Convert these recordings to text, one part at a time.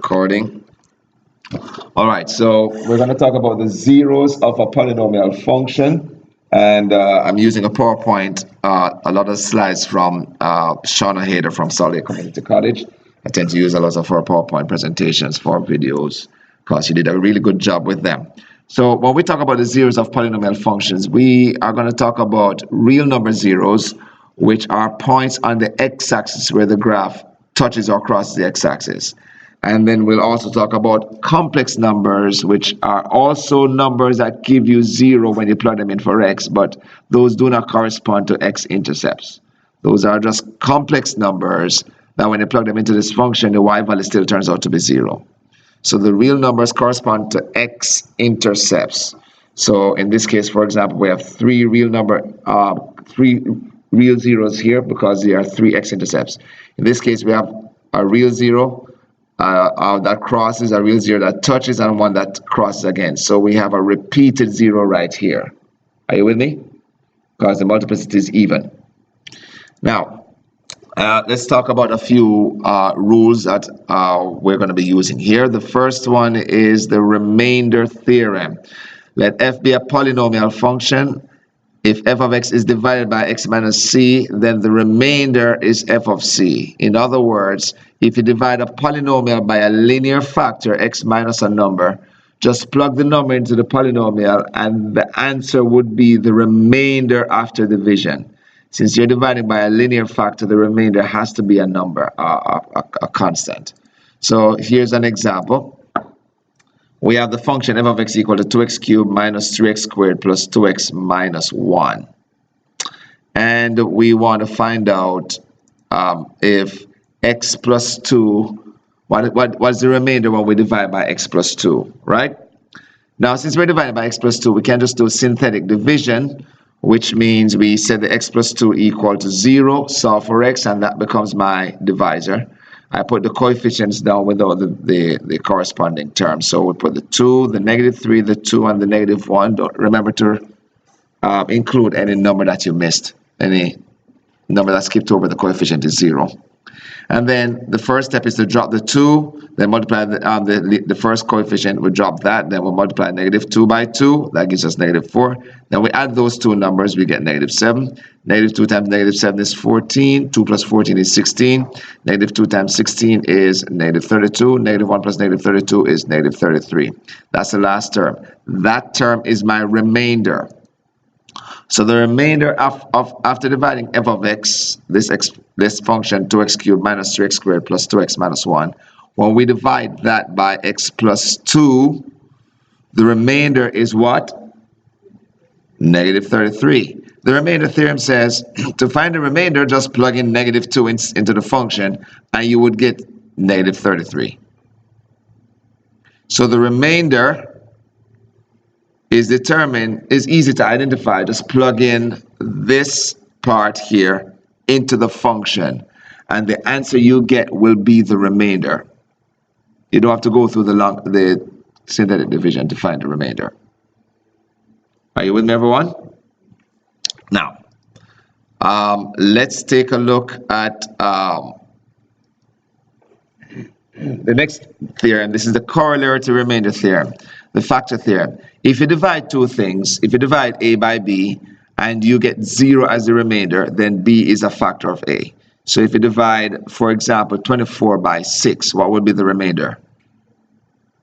recording. All right, so we're going to talk about the zeros of a polynomial function, and I'm using a PowerPoint, a lot of slides from Shauna Hader from Salt Lake Community College. I tend to use a lot of her PowerPoint presentations for videos because she did a really good job with them. So when we talk about the zeros of polynomial functions, we are going to talk about real number zeros, which are points on the x-axis where the graph touches or crosses the x-axis. And then we'll also talk about complex numbers, which are also numbers that give you 0 when you plug them in for x, but those do not correspond to x-intercepts. Those are just complex numbers that when you plug them into this function, the y value still turns out to be 0. So the real numbers correspond to x-intercepts. So in this case, for example, we have three real zeros here because they are 3 x-intercepts. In this case, we have a real 0 that crosses, a real 0 that touches, and one that crosses again. So we have a repeated 0 right here. Are you with me? Because the multiplicity is even. Now, let's talk about a few rules that we're going to be using here. The first one is the remainder theorem. Let f be a polynomial function. If f of x is divided by x minus c, then the remainder is f of c. In other words, if you divide a polynomial by a linear factor, x minus a number, just plug the number into the polynomial and the answer would be the remainder after division. Since you're dividing by a linear factor, the remainder has to be a number, a constant. So here's an example. We have the function f of x equal to 2x cubed minus 3x squared plus 2x minus 1. And we want to find out if x plus 2, what's the remainder when we divide by x plus 2, right? Now, since we're dividing by x plus 2, we can just do synthetic division, which means we set the x plus 2 equal to 0, solve for x, and that becomes my divisor. I put the coefficients down without the corresponding terms. So we put the 2, the negative 3, the 2, and the negative 1. Don't remember to include any number that you missed. Any number that skipped over the coefficient is 0. And then the first step is to drop the 2, then multiply the first coefficient. We drop that, then we'll multiply negative 2 by 2. That gives us negative 4. Then we add those two numbers, we get negative 7. Negative 2 times negative 7 is 14. 2 plus 14 is 16. Negative 2 times 16 is negative 32. Negative 1 plus negative 32 is negative 33. That's the last term. That term is my remainder. So the remainder after dividing f of x, this function 2x cubed minus 3x squared plus 2x minus 1, when we divide that by x plus 2, the remainder is what? Negative 33. The remainder theorem says to find the remainder, just plug in negative 2 into the function and you would get negative 33. So the remainder is easy to identify. Just plug in this part here into the function and the answer you get will be the remainder. You don't have to go through the synthetic division to find the remainder. Are you with me, everyone? Now, let's take a look at the next theorem. This is the corollary to remainder theorem, the factor theorem. If you divide two things, if you divide a by b and you get 0 as the remainder, then b is a factor of a. So if you divide, for example, 24 by 6, what would be the remainder?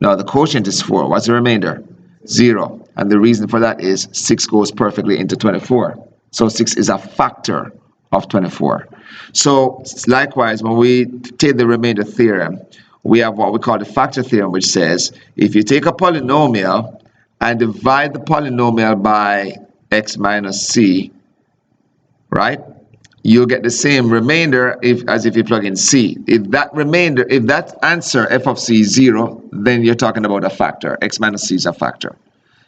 Now the quotient is 4. What's the remainder? 0. And the reason for that is 6 goes perfectly into 24. So 6 is a factor of 24. So likewise, when we take the remainder theorem, we have what we call the factor theorem, which says if you take a polynomial and divide the polynomial by x minus c, right, you'll get the same remainder as if you plug in c. If that answer f of c is 0, then you're talking about a factor. X minus c is a factor.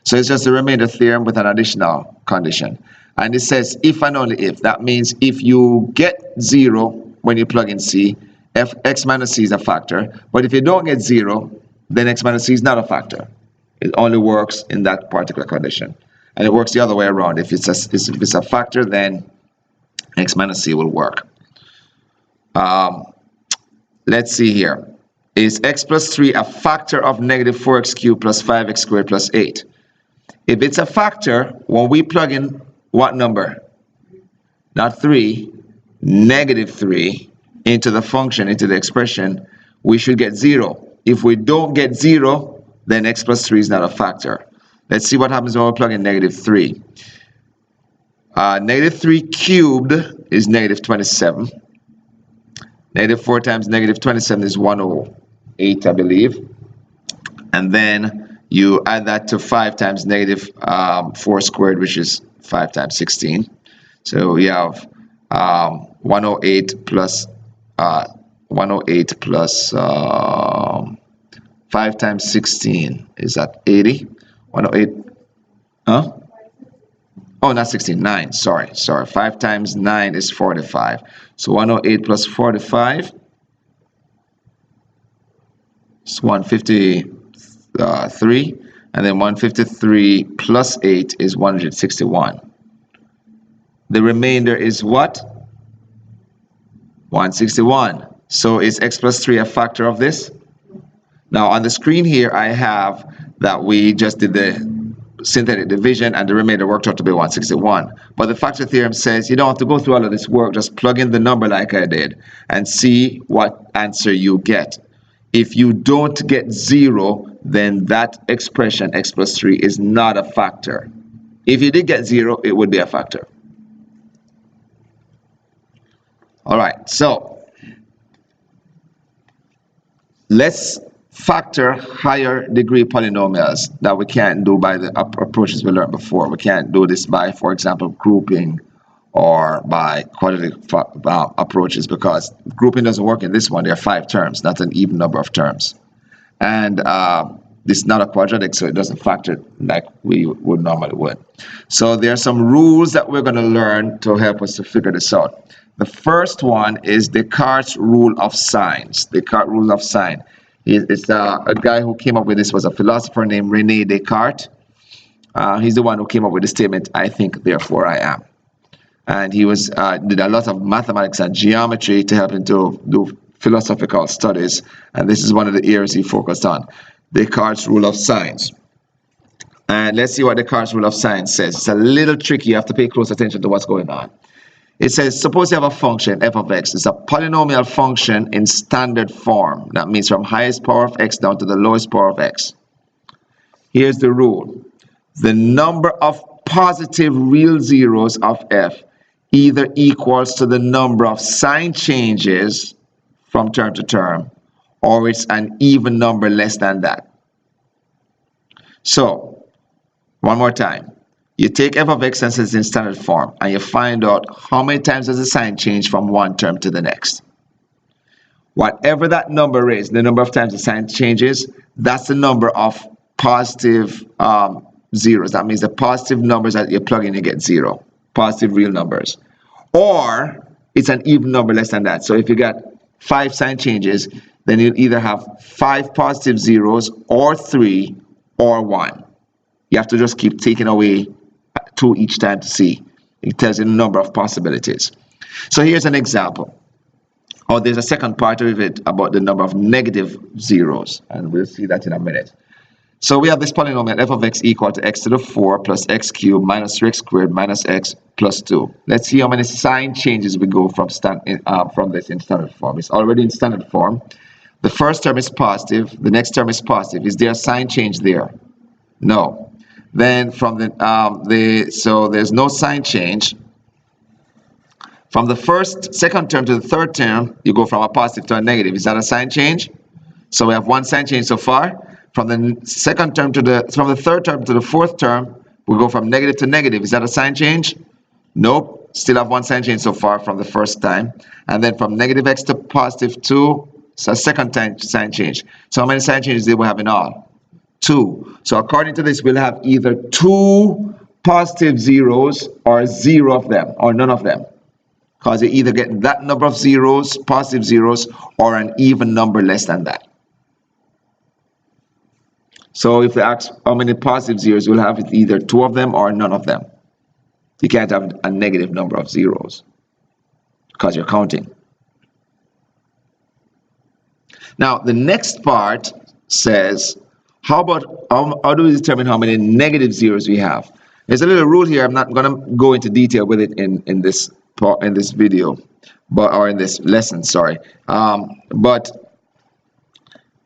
So it's just the remainder theorem with an additional condition. And it says if and only if. That means if you get 0 when you plug in c, x minus c is a factor. But if you don't get 0, then x minus c is not a factor. It only works in that particular condition. And it works the other way around. If it's a factor, then x minus c will work. Let's see here. is x plus 3 a factor of negative 4x cubed plus 5x squared plus 8? If it's a factor, when we plug in what number? Not 3, negative 3 into the function, into the expression, we should get 0. If we don't get 0, then x plus 3 is not a factor. Let's see what happens when we plug in negative 3. Negative 3 cubed is negative 27. Negative 4 times negative 27 is 108, I believe. And then you add that to 5 times negative 4 squared, which is 5 times 16. So we have 108 plus 5 times 16 is that 80. 108, huh? Oh, not 16, 9, sorry. 5 times 9 is 45. So 108 plus 45 is 153. And then 153 plus 8 is 161. The remainder is what? 161. So is x plus 3 a factor of this? Now on the screen here I have that we just did the synthetic division and the remainder worked out to be 161. But the factor theorem says you don't have to go through all of this work, just plug in the number like I did and see what answer you get. If you don't get 0, then that expression x plus 3 is not a factor. If you did get 0, it would be a factor. All right, so let's factor higher degree polynomials that we can't do by the approaches we learned before. We can't do this by, for example, grouping or by quadratic approaches, because grouping doesn't work in this one. There are 5 terms, not an even number of terms. And this is not a quadratic, so it doesn't factor like we would normally would. So there are some rules that we're going to learn to help us to figure this out. The first one is Descartes' Rule of Signs. Descartes' Rule of Signs. It's a guy who came up with this was a philosopher named Rene Descartes. He's the one who came up with the statement, I think, therefore I am. And he was did a lot of mathematics and geometry to help him to do philosophical studies. And this is one of the areas he focused on, Descartes' Rule of Signs. And let's see what Descartes' Rule of Signs says. It's a little tricky. You have to pay close attention to what's going on. It says, suppose you have a function, f of x. It's a polynomial function in standard form. That means from highest power of x down to the lowest power of x. Here's the rule. The number of positive real zeros of f either equals to the number of sign changes from term to term, or it's an even number less than that. So, one more time. You take f of x and it's in standard form, and you find out how many times does the sign change from one term to the next. Whatever that number is, the number of times the sign changes, that's the number of positive zeros. That means the positive numbers that you plug in, you get 0. Positive real numbers. Or it's an even number less than that. So if you got 5 sign changes, then you'll either have 5 positive zeros, or 3, or 1. You have to just keep taking away 2 each time to see. It tells you the number of possibilities. So here's an example. Oh, there's a second part of it about the number of negative zeros, and we'll see that in a minute. So we have this polynomial f of x equal to x to the 4 plus x cubed minus 3x squared minus x plus 2. Let's see how many sign changes we go from this in standard form. It's already in standard form. The first term is positive. The next term is positive. Is there a sign change there? No. Then from so there's no sign change. From the second term to the third term, you go from a positive to a negative. Is that a sign change? So we have 1 sign change so far. From the third term to the fourth term, we go from negative to negative. Is that a sign change? Nope. Still have 1 sign change so far from the first time. And then from negative x to positive 2, it's a second time sign change. So how many sign changes do we have in all? 2. So according to this, we'll have either 2 positive zeros or 0 of them, or none of them. Because you either get that number of zeros, positive zeros, or an even number less than that. So if we ask how many positive zeros, we'll have either 2 of them or none of them. You can't have a negative number of zeros because you're counting. Now, the next part says, how do we determine how many negative zeros we have? There's a little rule here. I'm not going to go into detail with it in this video, or in this lesson, sorry. But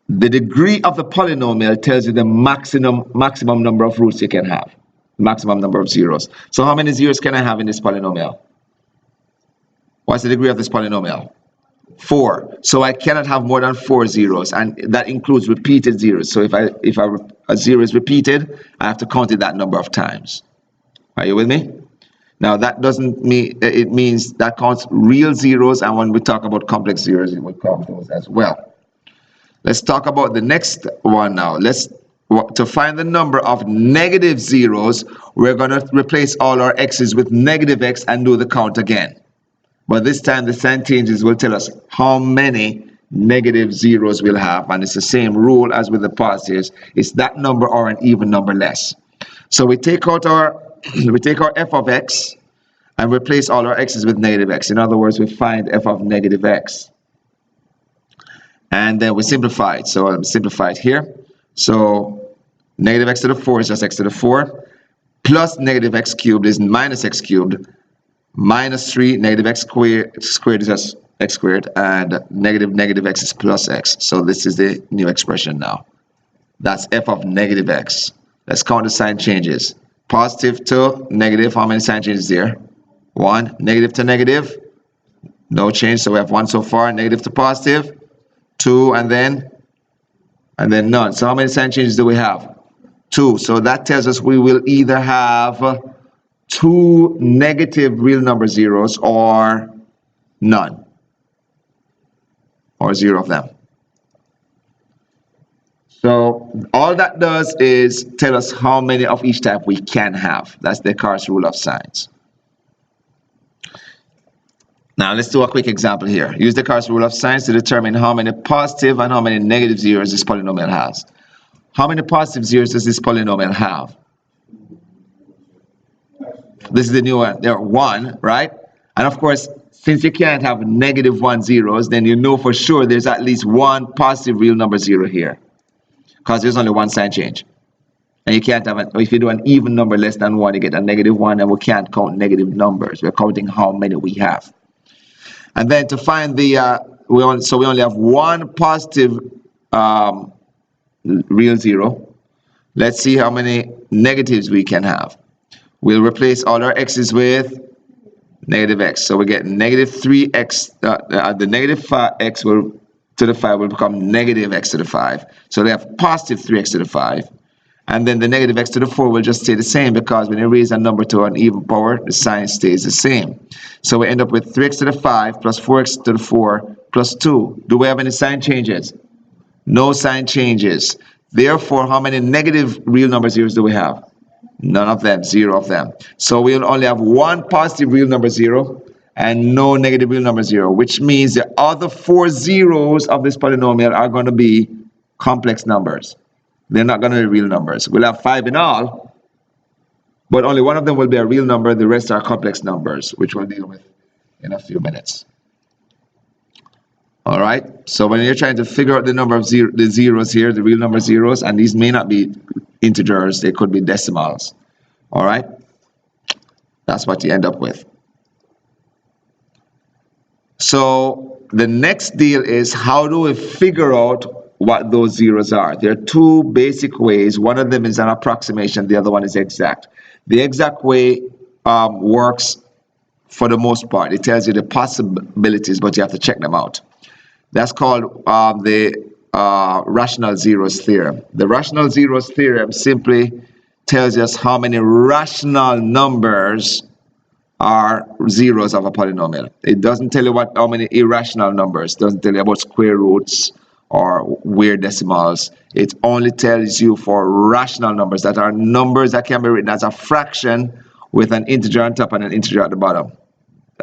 the degree of the polynomial tells you the maximum number of roots you can have, maximum number of zeros. So how many zeros can I have in this polynomial? What's the degree of this polynomial? 4. So I cannot have more than 4 zeros, and that includes repeated zeros. So if a zero is repeated, I have to count it that number of times. Are you with me? Now that doesn't mean, it means that counts real zeros, and when we talk about complex zeros, it will count those as well. Let's talk about the next one now. To find the number of negative zeros, we're going to replace all our x's with negative x and do the count again. But this time the sign changes will tell us how many negative zeros we'll have, and it's the same rule as with the positives. It's that number or an even number less. So we take out our f of x and replace all our x's with negative x. In other words, we find f of negative x. And then we simplify it. So I'm simplified here. So negative x to the 4 is just x to the 4. Plus negative x cubed is minus x cubed. Minus 3, negative x squared is just x squared. And negative x is plus x. So this is the new expression now. That's f of negative x. Let's count the sign changes. Positive to negative, how many sign changes there? 1. Negative to negative, no change. So we have 1 so far. Negative to positive, 2, and then none. So how many sign changes do we have? 2. So that tells us we will either have 2 negative real number zeros or none, or 0 of them. So all that does is tell us how many of each type we can have. That's Descartes' Rule of Signs. Now let's do a quick example here. Use Descartes' Rule of Signs to determine how many positive and how many negative zeros this polynomial has. How many positive zeros does this polynomial have? This is the new one. There are 1, right? And of course, since you can't have negative 1 zeros, then you know for sure there's at least 1 positive real number zero here, because there's only 1 sign change. And you can't have if you do an even number less than 1, you get a negative 1, and we can't count negative numbers. We're counting how many we have. And then to find the we only have 1 positive real zero. Let's see how many negatives we can have. We'll replace all our x's with negative x. So we get negative 3x. The negative 5x to the 5 will become negative x to the 5. So they have positive 3x to the 5. And then the negative x to the 4 will just stay the same, because when you raise a number to an even power, the sign stays the same. So we end up with 3x to the 5 plus 4x to the 4 plus 2. Do we have any sign changes? No sign changes. Therefore, how many negative real number zeros do we have? None of them, 0 of them. So we'll only have 1 positive real number zero and no negative real number zero, which means the other 4 zeros of this polynomial are going to be complex numbers. They're not going to be real numbers. We'll have 5 in all, but only 1 of them will be a real number. The rest are complex numbers, which we'll deal with in a few minutes. All right. So when you're trying to figure out the number of the zeros here, the real number zeros, and these may not be integers, they could be decimals. All right. That's what you end up with. So the next deal is, how do we figure out what those zeros are? There are 2 basic ways. One of them is an approximation. The other one is exact. The exact way works for the most part. It tells you the possibilities, but you have to check them out. That's called the Rational Zeroes Theorem. The Rational Zeroes Theorem simply tells us how many rational numbers are zeros of a polynomial. It doesn't tell you how many irrational numbers. It doesn't tell you about square roots or weird decimals. It only tells you for rational numbers, that are numbers that can be written as a fraction with an integer on top and an integer at the bottom.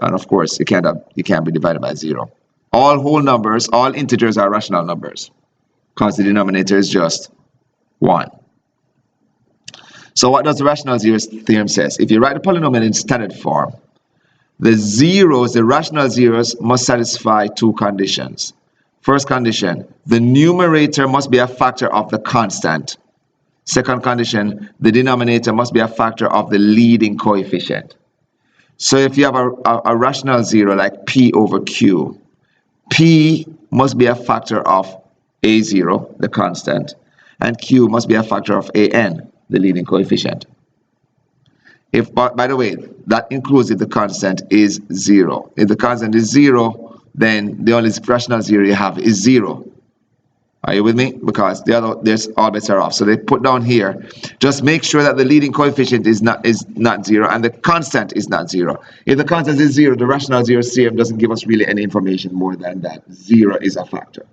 And of course, it can't be divided by 0. All whole numbers, all integers are rational numbers, because the denominator is just 1. So what does the Rational Zeroes Theorem says? If you write a polynomial in standard form, the zeros, the rational zeros, must satisfy 2 conditions. First condition, the numerator must be a factor of the constant. Second condition, the denominator must be a factor of the leading coefficient. So if you have a rational zero like p over q, p must be a factor of a0, the constant, and q must be a factor of an, the leading coefficient. If, by the way, that includes if the constant is 0. If the constant is 0, then the only rational zero you have is 0. Are you with me? Because there's all bets are off. So they put down here, just make sure that the leading coefficient is not 0 and the constant is not 0. If the constant is 0, the Rational Zeroes Theorem doesn't give us really any information more than that 0 is a factor.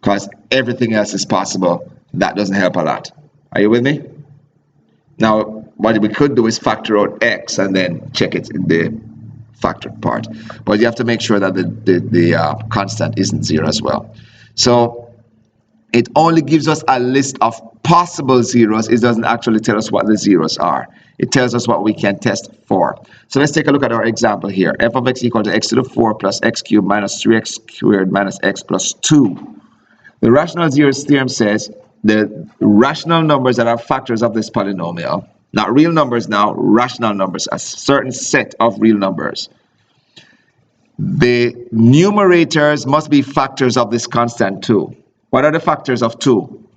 Because everything else is possible. That doesn't help a lot. Are you with me? Now, what we could do is factor out x and then check it in the factor part. But you have to make sure that the constant isn't 0 as well. So it only gives us a list of possible zeros. It doesn't actually tell us what the zeros are. It tells us what we can test for. So let's take a look at our example here. F of x equal to x to the 4 plus x cubed minus 3x squared minus x plus 2. The Rational Zeroes Theorem says the rational numbers that are factors of this polynomial, not real numbers now, rational numbers, a certain set of real numbers. The numerators must be factors of this constant 2. What are the factors of 2?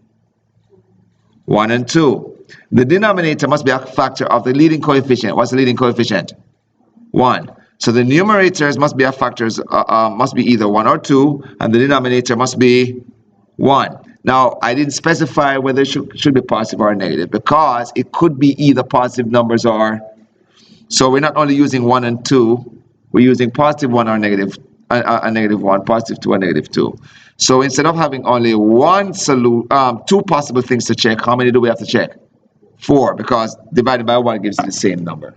1 and 2. The denominator must be a factor of the leading coefficient. What's the leading coefficient? 1. So the numerators must be a factors, must be either 1 or 2, and the denominator must be 1. Now, I didn't specify whether it should be positive or negative because it could be either positive numbers or... So we're not only using 1 and 2, we're using positive 1 or negative, a negative 1, positive 2 or negative 2. So instead of having only two possible things to check, how many do we have to check? 4, because divided by 1 gives you the same number.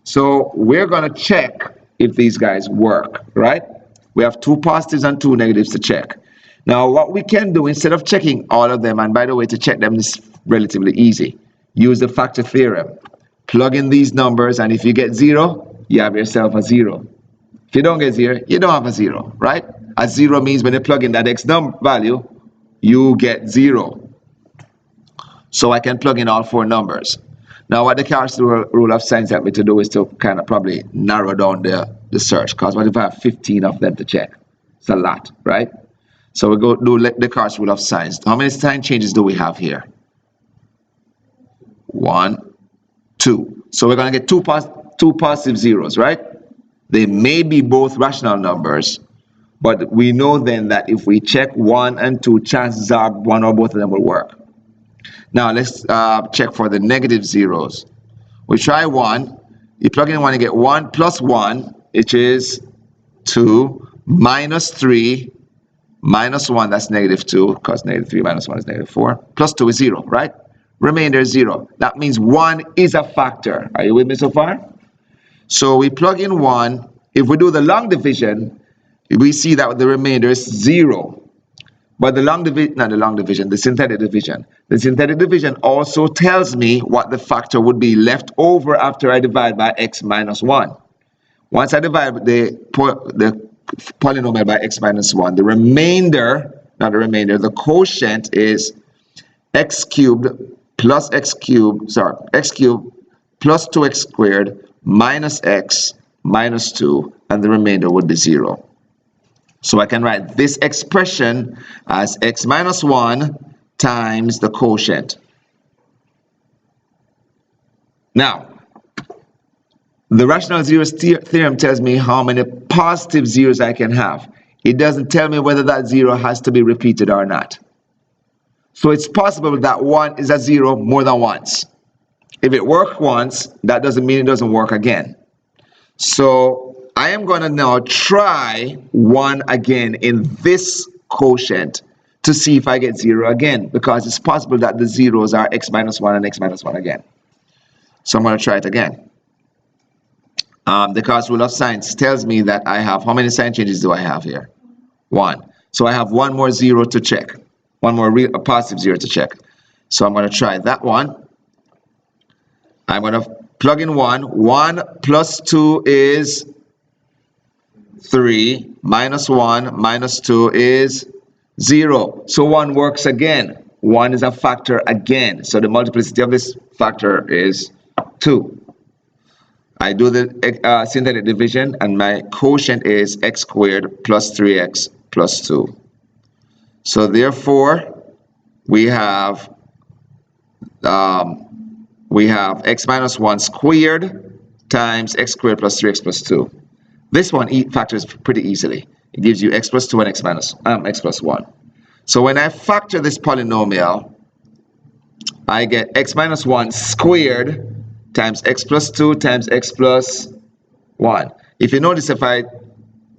So we're going to check if these guys work, right? We have 2 positives and 2 negatives to check. Now, what we can do, instead of checking all of them, and by the way, to check them is relatively easy. Use the Factor Theorem. Plug in these numbers, and if you get 0, you have yourself a 0. If you don't get 0, you don't have a 0, right? A 0 means when you plug in that x value, you get 0. So I can plug in all 4 numbers. Now, what the Descartes Rule of Signs helped me to do is to kind of probably narrow down the search. Because what if I have 15 of them to check? It's a lot, right? So we go do the Descartes Rule of Signs. How many sign changes do we have here? 1, 2. So we're going to get two positive zeros, right? They may be both rational numbers, but we know then that if we check 1 and 2, chances are 1 or both of them will work. Now let's check for the negative zeros. We try 1. You plug in 1, you get 1 plus 1, which is 2, minus 3, minus 1, that's negative 2, because negative 3 minus 1 is negative 4, plus 2 is 0, right? Remainder is 0. That means 1 is a factor. Are you with me so far? So we plug in 1. If we do the long division, we see that the remainder is 0. But the long division, not the long division, the synthetic division. The synthetic division also tells me what the factor would be left over after I divide by x minus 1. Once I divide the polynomial by x minus 1, the remainder, not the remainder, the quotient is x cubed plus x cubed plus 2x squared minus x minus 2, and the remainder would be 0. So I can write this expression as x minus 1 times the quotient. Now, the Rational Zeroes Theorem tells me how many positive zeros I can have. It doesn't tell me whether that 0 has to be repeated or not. So it's possible that 1 is a 0 more than once. If it worked once, that doesn't mean it doesn't work again. So I am going to now try 1 again in this quotient to see if I get 0 again, because it's possible that the zeros are x minus 1 and x minus 1 again. So I'm going to try it again. The Descartes Rule of Signs tells me that I have, how many sign changes do I have here? 1. So I have 1 more 0 to check. 1 more a positive 0 to check. So I'm going to try that one. I'm going to plug in 1. 1 plus 2 is 3, minus 1 minus 2 is 0. So 1 works again. 1 is a factor again. So the multiplicity of this factor is 2. I do the synthetic division, and my quotient is x squared plus 3x plus 2. So therefore, we have x minus 1 squared times x squared plus 3x plus 2. This one factors pretty easily. It gives you x plus 2 and x plus 1. So when I factor this polynomial, I get x minus 1 squared times x plus 2 times x plus 1. If you notice, if I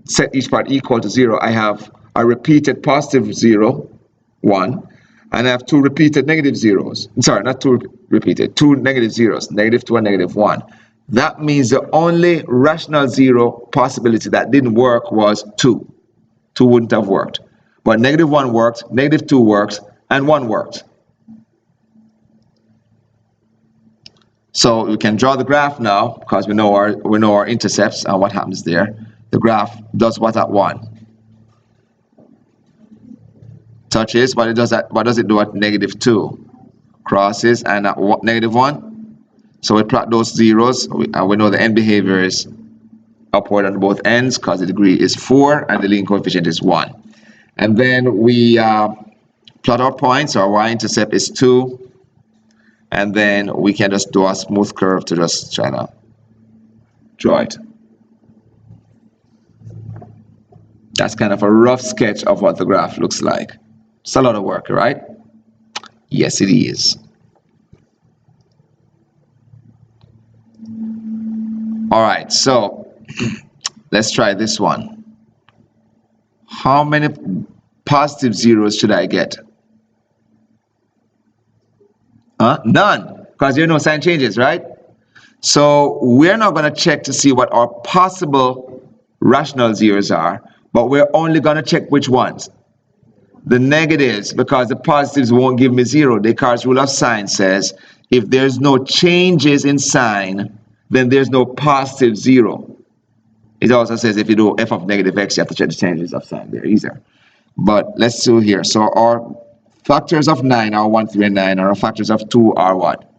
set each part equal to 0, I have a repeated positive 0, 1, and I have two repeated negative zeros. Sorry, not two repeated, two negative zeros, negative 2 and negative 1. That means the only rational zero possibility that didn't work was 2. 2 wouldn't have worked. But negative 1 worked, negative 2 works, and 1 worked. So we can draw the graph now because we know our intercepts and what happens there. The graph does what at 1? Touches, what does it do at negative 2? Crosses, and at negative 1? So we plot those zeros, and we know the end behavior is upward on both ends because the degree is 4 and the leading coefficient is 1. And then we plot our points. Our y-intercept is 2. And then we can just do a smooth curve to just try to draw it. That's kind of a rough sketch of what the graph looks like. It's a lot of work, right? Yes, it is. All right, so let's try this one. How many positive zeros should I get? None, because there are no sign changes, right? So we're not going to check to see what our possible rational zeros are, but we're only going to check which ones. The negatives, because the positives won't give me 0. Descartes' Rule of Signs says if there's no changes in sign, then there's no positive 0. It also says if you do f of negative x, you have to check the changes of sign there either. But let's do here. So our factors of 9 are 1, 3, and 9, and our factors of 2 are what?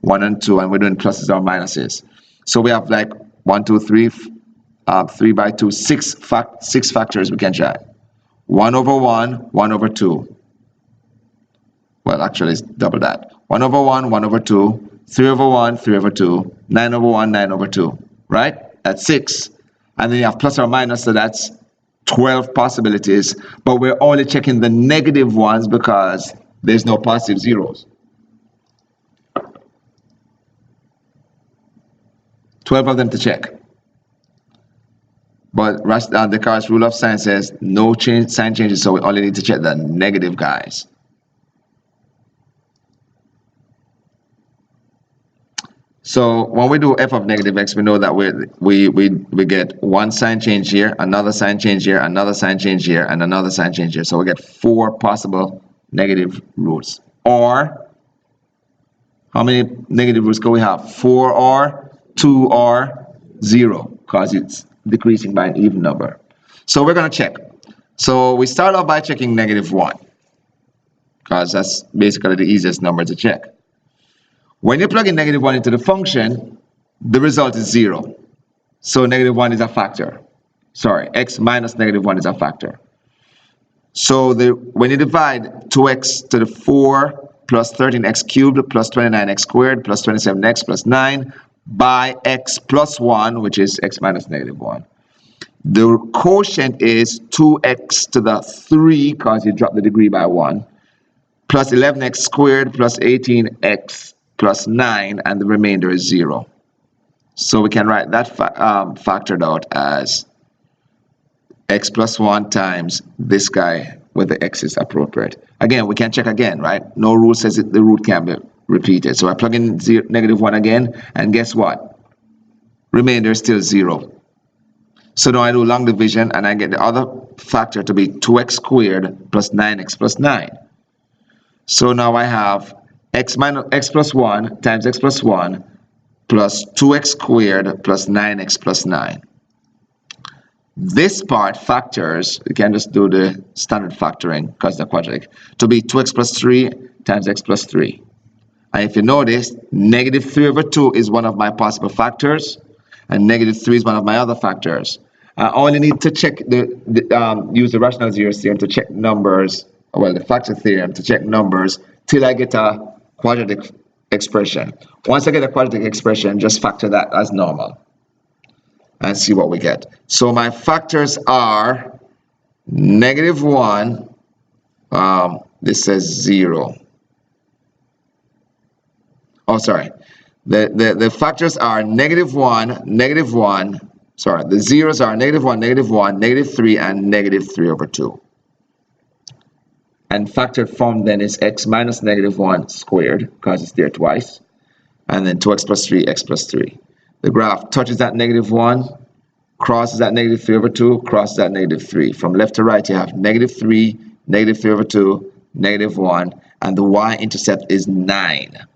1 and 2, and we're doing pluses or minuses. So we have like 1, 2, 3, 3 by 2, 6 factors we can try. 1 over 1, 1 over 2. Well, actually, it's double that. 1 over 1, 1 over 2, 3 over 1, 3 over 2, 9 over 1, 9 over 2, right? That's 6. And then you have plus or minus, so that's 12 possibilities, but we're only checking the negative ones because there's no positive zeros. 12 of them to check. But Descartes' Rule of Signs says no sign changes, so we only need to check the negative guys. So when we do f of negative x, we know that we get one sign change here, another sign change here, another sign change here, and another sign change here. So we get 4 possible negative roots. Or how many negative roots can we have? 4 or 2 or 0, because it's decreasing by an even number. So we're going to check. So we start off by checking negative 1, because that's basically the easiest number to check. When you plug in negative 1 into the function, the result is 0. So negative 1 is a factor. Sorry, x minus negative 1 is a factor. So when you divide 2x to the 4 plus 13x cubed plus 29x squared plus 27x plus 9 by x plus 1, which is x minus negative 1, the quotient is 2x to the 3, because you drop the degree by 1, plus 11x squared plus 18x plus 9, and the remainder is 0. So we can write that factored out as x plus 1 times this guy where the x is appropriate. Again, we can check again, right? No rule says that the root can be repeated. So I plug in negative 1 again, and guess what? Remainder is still 0. So now I do long division, and I get the other factor to be 2x squared plus 9x plus 9. So now I have x plus 1 times x plus 1 plus 2x squared plus 9x plus 9. this part factors, you can just do the standard factoring because they're quadratic, to be 2x plus 3 times x plus 3. And if you notice, negative 3 over 2 is one of my possible factors, and negative 3 is one of my other factors. I only need to check use the rational zeroes theorem to check numbers, well, the factor theorem to check numbers till I get a quadratic expression. Once I get a quadratic expression, just factor that as normal and see what we get. So my factors are negative 1, this says 0. Oh, sorry. The factors are negative 1, negative 1. Sorry, the zeros are negative 1, negative 3, and negative 3 over 2. And factored form then is x minus negative 1 squared, because it's there twice. And then 2x plus 3, x plus 3. The graph touches that negative 1, crosses that negative 3 over 2, crosses that negative 3. From left to right, you have negative 3, negative 3 over 2, negative 1, and the y-intercept is 9.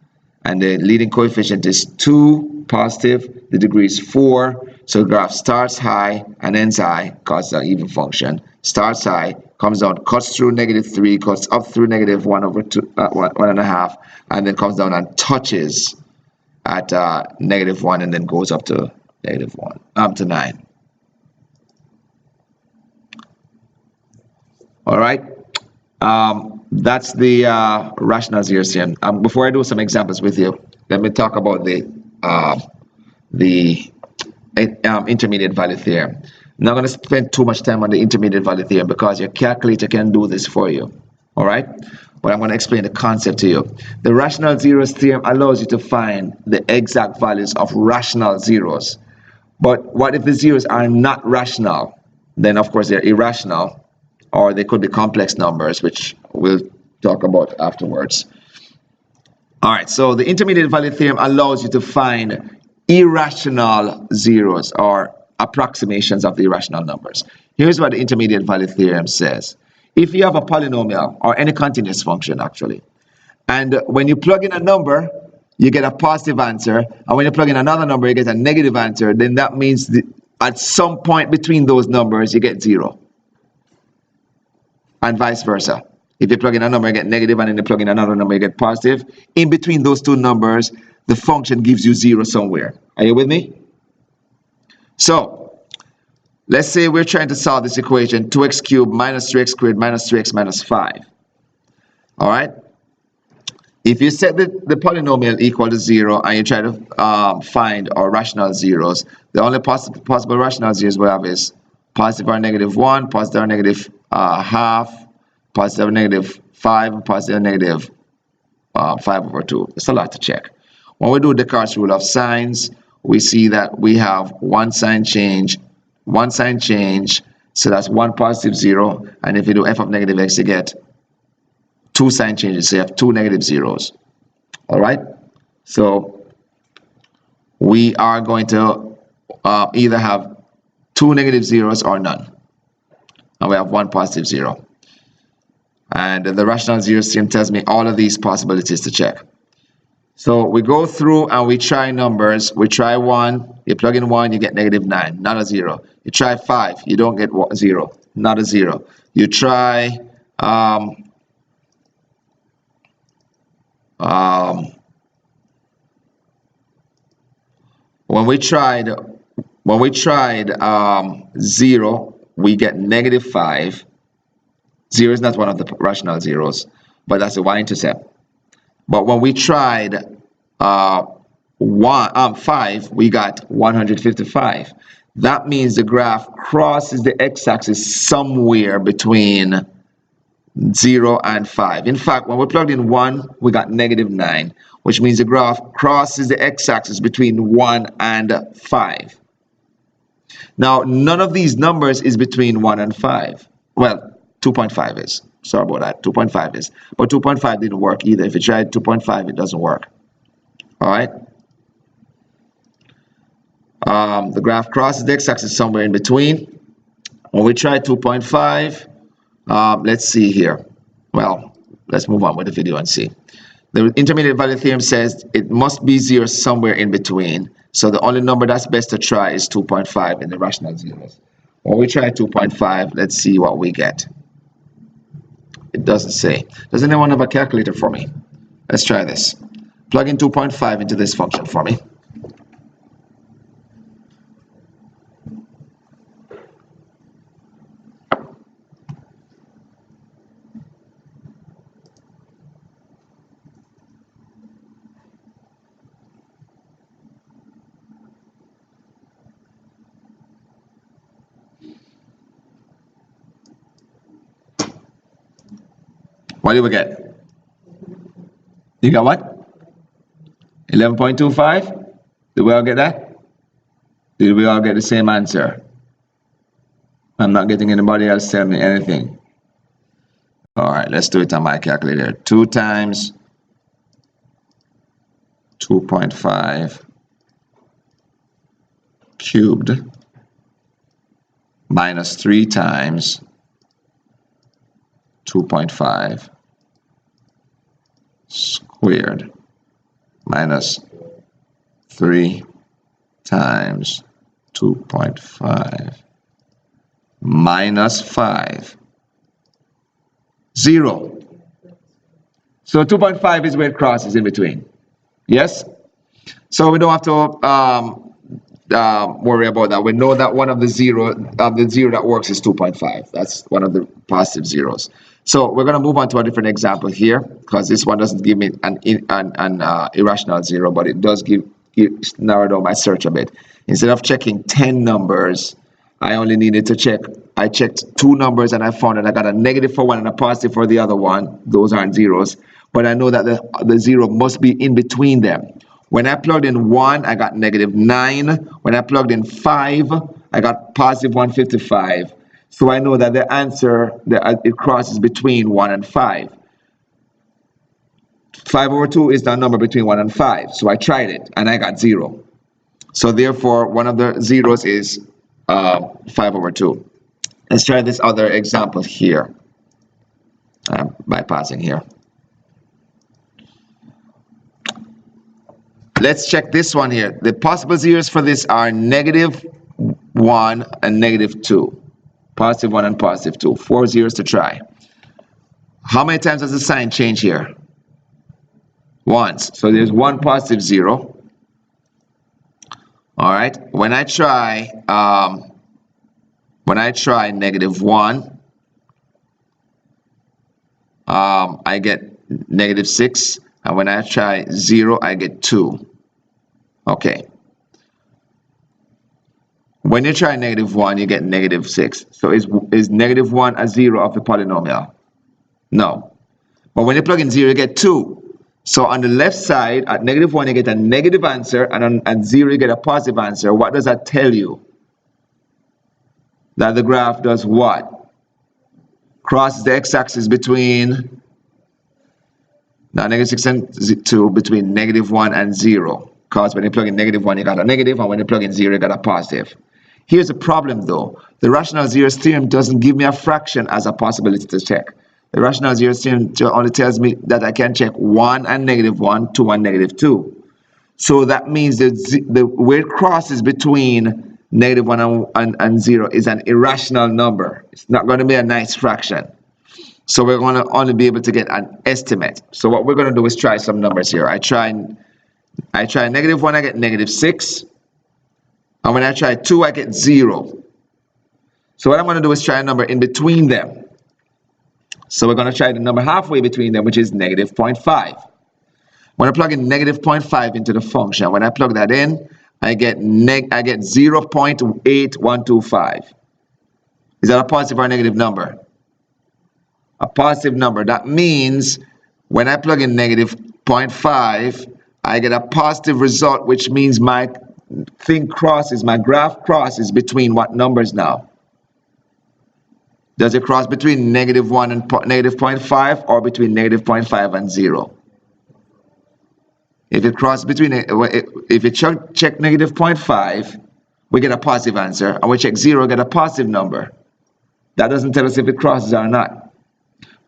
And the leading coefficient is 2 positive, the degree is 4, so the graph starts high and ends high, because it's an even function. Starts high, comes down, cuts through negative 3, cuts up through negative 1 over 2, 1.5, and then comes down and touches at negative 1, and then goes up to negative 1, up to 9. All right. That's the rational zeroes theorem. Before I do some examples with you, let me talk about the intermediate value theorem. I'm not going to spend too much time on the intermediate value theorem because your calculator can do this for you. All right, but I'm going to explain the concept to you. The rational zeroes theorem allows you to find the exact values of rational zeros. But what if the zeros are not rational? Then of course they're irrational, or they could be complex numbers, which we'll talk about afterwards. All right, so the intermediate value theorem allows you to find irrational zeros, or approximations of the irrational numbers. Here's what the intermediate value theorem says. If you have a polynomial, or any continuous function actually, and when you plug in a number, you get a positive answer, and when you plug in another number, you get a negative answer, then that means that at some point between those numbers, you get 0. And vice versa. If you plug in a number, you get negative, and then you plug in another number, you get positive. In between those two numbers, the function gives you 0 somewhere. Are you with me? So, let's say we're trying to solve this equation, 2x cubed minus 3x squared minus 3x minus 5. All right? If you set the polynomial equal to 0 and you try to find our rational zeros, the only possible rational zeros we have is positive or negative 1, positive or negative half, positive or negative 5, positive or negative 5 over 2. It's a lot to check. When we do Descartes Rule of Signs, we see that we have one sign change, so that's 1 positive 0, and if you do f of negative x, you get 2 sign changes, so you have 2 negative zeros. All right, so we are going to either have 2 negative zeros or none, and we have 1 positive 0. And the rational zeroes theorem tells me all of these possibilities to check. So we go through and we try numbers. We try 1, you plug in 1, you get negative 9, not a 0. You try 5, you don't get 0, not a 0. You try when we tried 0, we get negative 5. 0 is not one of the rational zeros, but that's the y-intercept. But when we tried 5, we got 155. That means the graph crosses the x-axis somewhere between 0 and 5. In fact, when we plugged in 1, we got negative 9, which means the graph crosses the x-axis between 1 and 5. Now, none of these numbers is between 1 and 5. Well, 2.5 is. Sorry about that. 2.5 is. But 2.5 didn't work either. If you tried 2.5, it doesn't work. All right? The graph crosses the x-axis somewhere in between. When we try 2.5, let's see here. Well, let's move on with the video and see. The intermediate value theorem says it must be 0 somewhere in between. So the only number that's best to try is 2.5 in the rational zeros. When we try 2.5, let's see what we get. It doesn't say. Does anyone have a calculator for me? Let's try this. Plug in 2.5 into this function for me. What do we get? You got what? 11.25? Did we all get that? Did we all get the same answer? I'm not getting anybody else tell me anything. All right, let's do it on my calculator. 2 times 2.5 cubed minus 3 times 2.5 squared minus 3 times 2.5 minus 5. 0. So 2.5 is where it crosses in between. Yes? So we don't have to worry about that. We know that one of the zero that works is 2.5. That's one of the positive zeros. So we're going to move on to a different example here, because this one doesn't give me an irrational zero, but it does narrow down my search a bit. Instead of checking 10 numbers, I only needed to check. I checked 2 numbers and I found that I got a negative for one and a positive for the other one. Those aren't zeros, but I know that the zero must be in between them. When I plugged in 1, I got negative 9. When I plugged in 5, I got positive 155. So I know that the answer, it crosses between 1 and 5. 5 over 2 is the number between 1 and 5. So I tried it, and I got 0. So therefore, one of the zeros is 5 over 2. Let's try this other example here. I'm bypassing here. Let's check this one here. The possible zeros for this are negative 1 and negative 2. Positive 1 and positive 2. 4 zeros to try. How many times does the sign change here? Once. So there's 1 positive 0. All right. When I try negative 1, I get negative 6. And when I try 0, I get 2. Okay. When you try negative 1, you get negative 6. So is negative 1 a 0 of the polynomial? No. But when you plug in 0, you get 2. So on the left side, at negative 1, you get a negative answer, and at 0, you get a positive answer. What does that tell you? That the graph does what? Crosses the x-axis between negative 6 and 2, between negative 1 and 0. Because when you plug in negative 1, you got a negative, and when you plug in 0, you got a positive. Here's the problem, though. The Rational Zeroes Theorem doesn't give me a fraction as a possibility to check. The Rational Zeroes Theorem only tells me that I can check 1 and negative 1, 2 and negative 2. So that means that where it crosses between negative 1 and 0 is an irrational number. It's not going to be a nice fraction. So we're going to only be able to get an estimate. So what we're going to do is try some numbers here. I try negative 1, I get negative 6. And when I try 2, I get 0. So what I'm going to do is try a number in between them. So we're going to try the number halfway between them, which is negative 0.5. When I plug in negative 0.5 into the function, when I plug that in, I get 0.8125. Is that a positive or a negative number? A positive number. That means when I plug in negative 0.5, I get a positive result, which means my graph crosses between what numbers now? Does it cross between negative 1 and negative 0.5, or between negative 0.5 and 0? If it crosses between, if you check negative 0.5, we get a positive answer, and we check 0, get a positive number. That doesn't tell us if it crosses or not.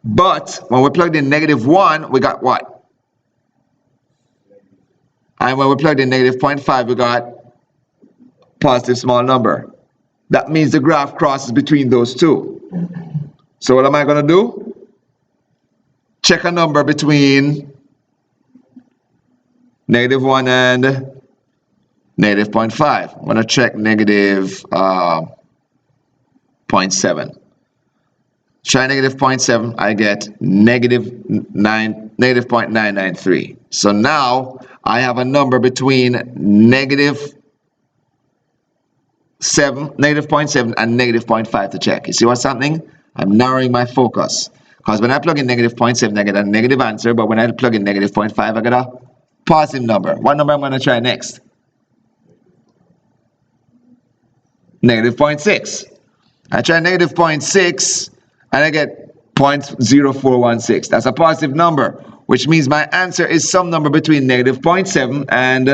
But when we plugged in negative 1, we got what? And when we plugged in negative 0.5, we got positive small number. that means the graph crosses between those two. So what am I going to do? Check a number between -1 and -0.5. I'm going to check -0.7. Try -0.7, I get -0.993. So now I have a number between -0.7 and -0.5 to check. You see what's happening? I'm narrowing my focus. Because when I plug in -0.7, I get a negative answer, but when I plug in -0.5, I get a positive number. What number I'm going to try next? -0.6. I try -0.6, and I get 0.0416. That's a positive number, which means my answer is some number between -0.7 and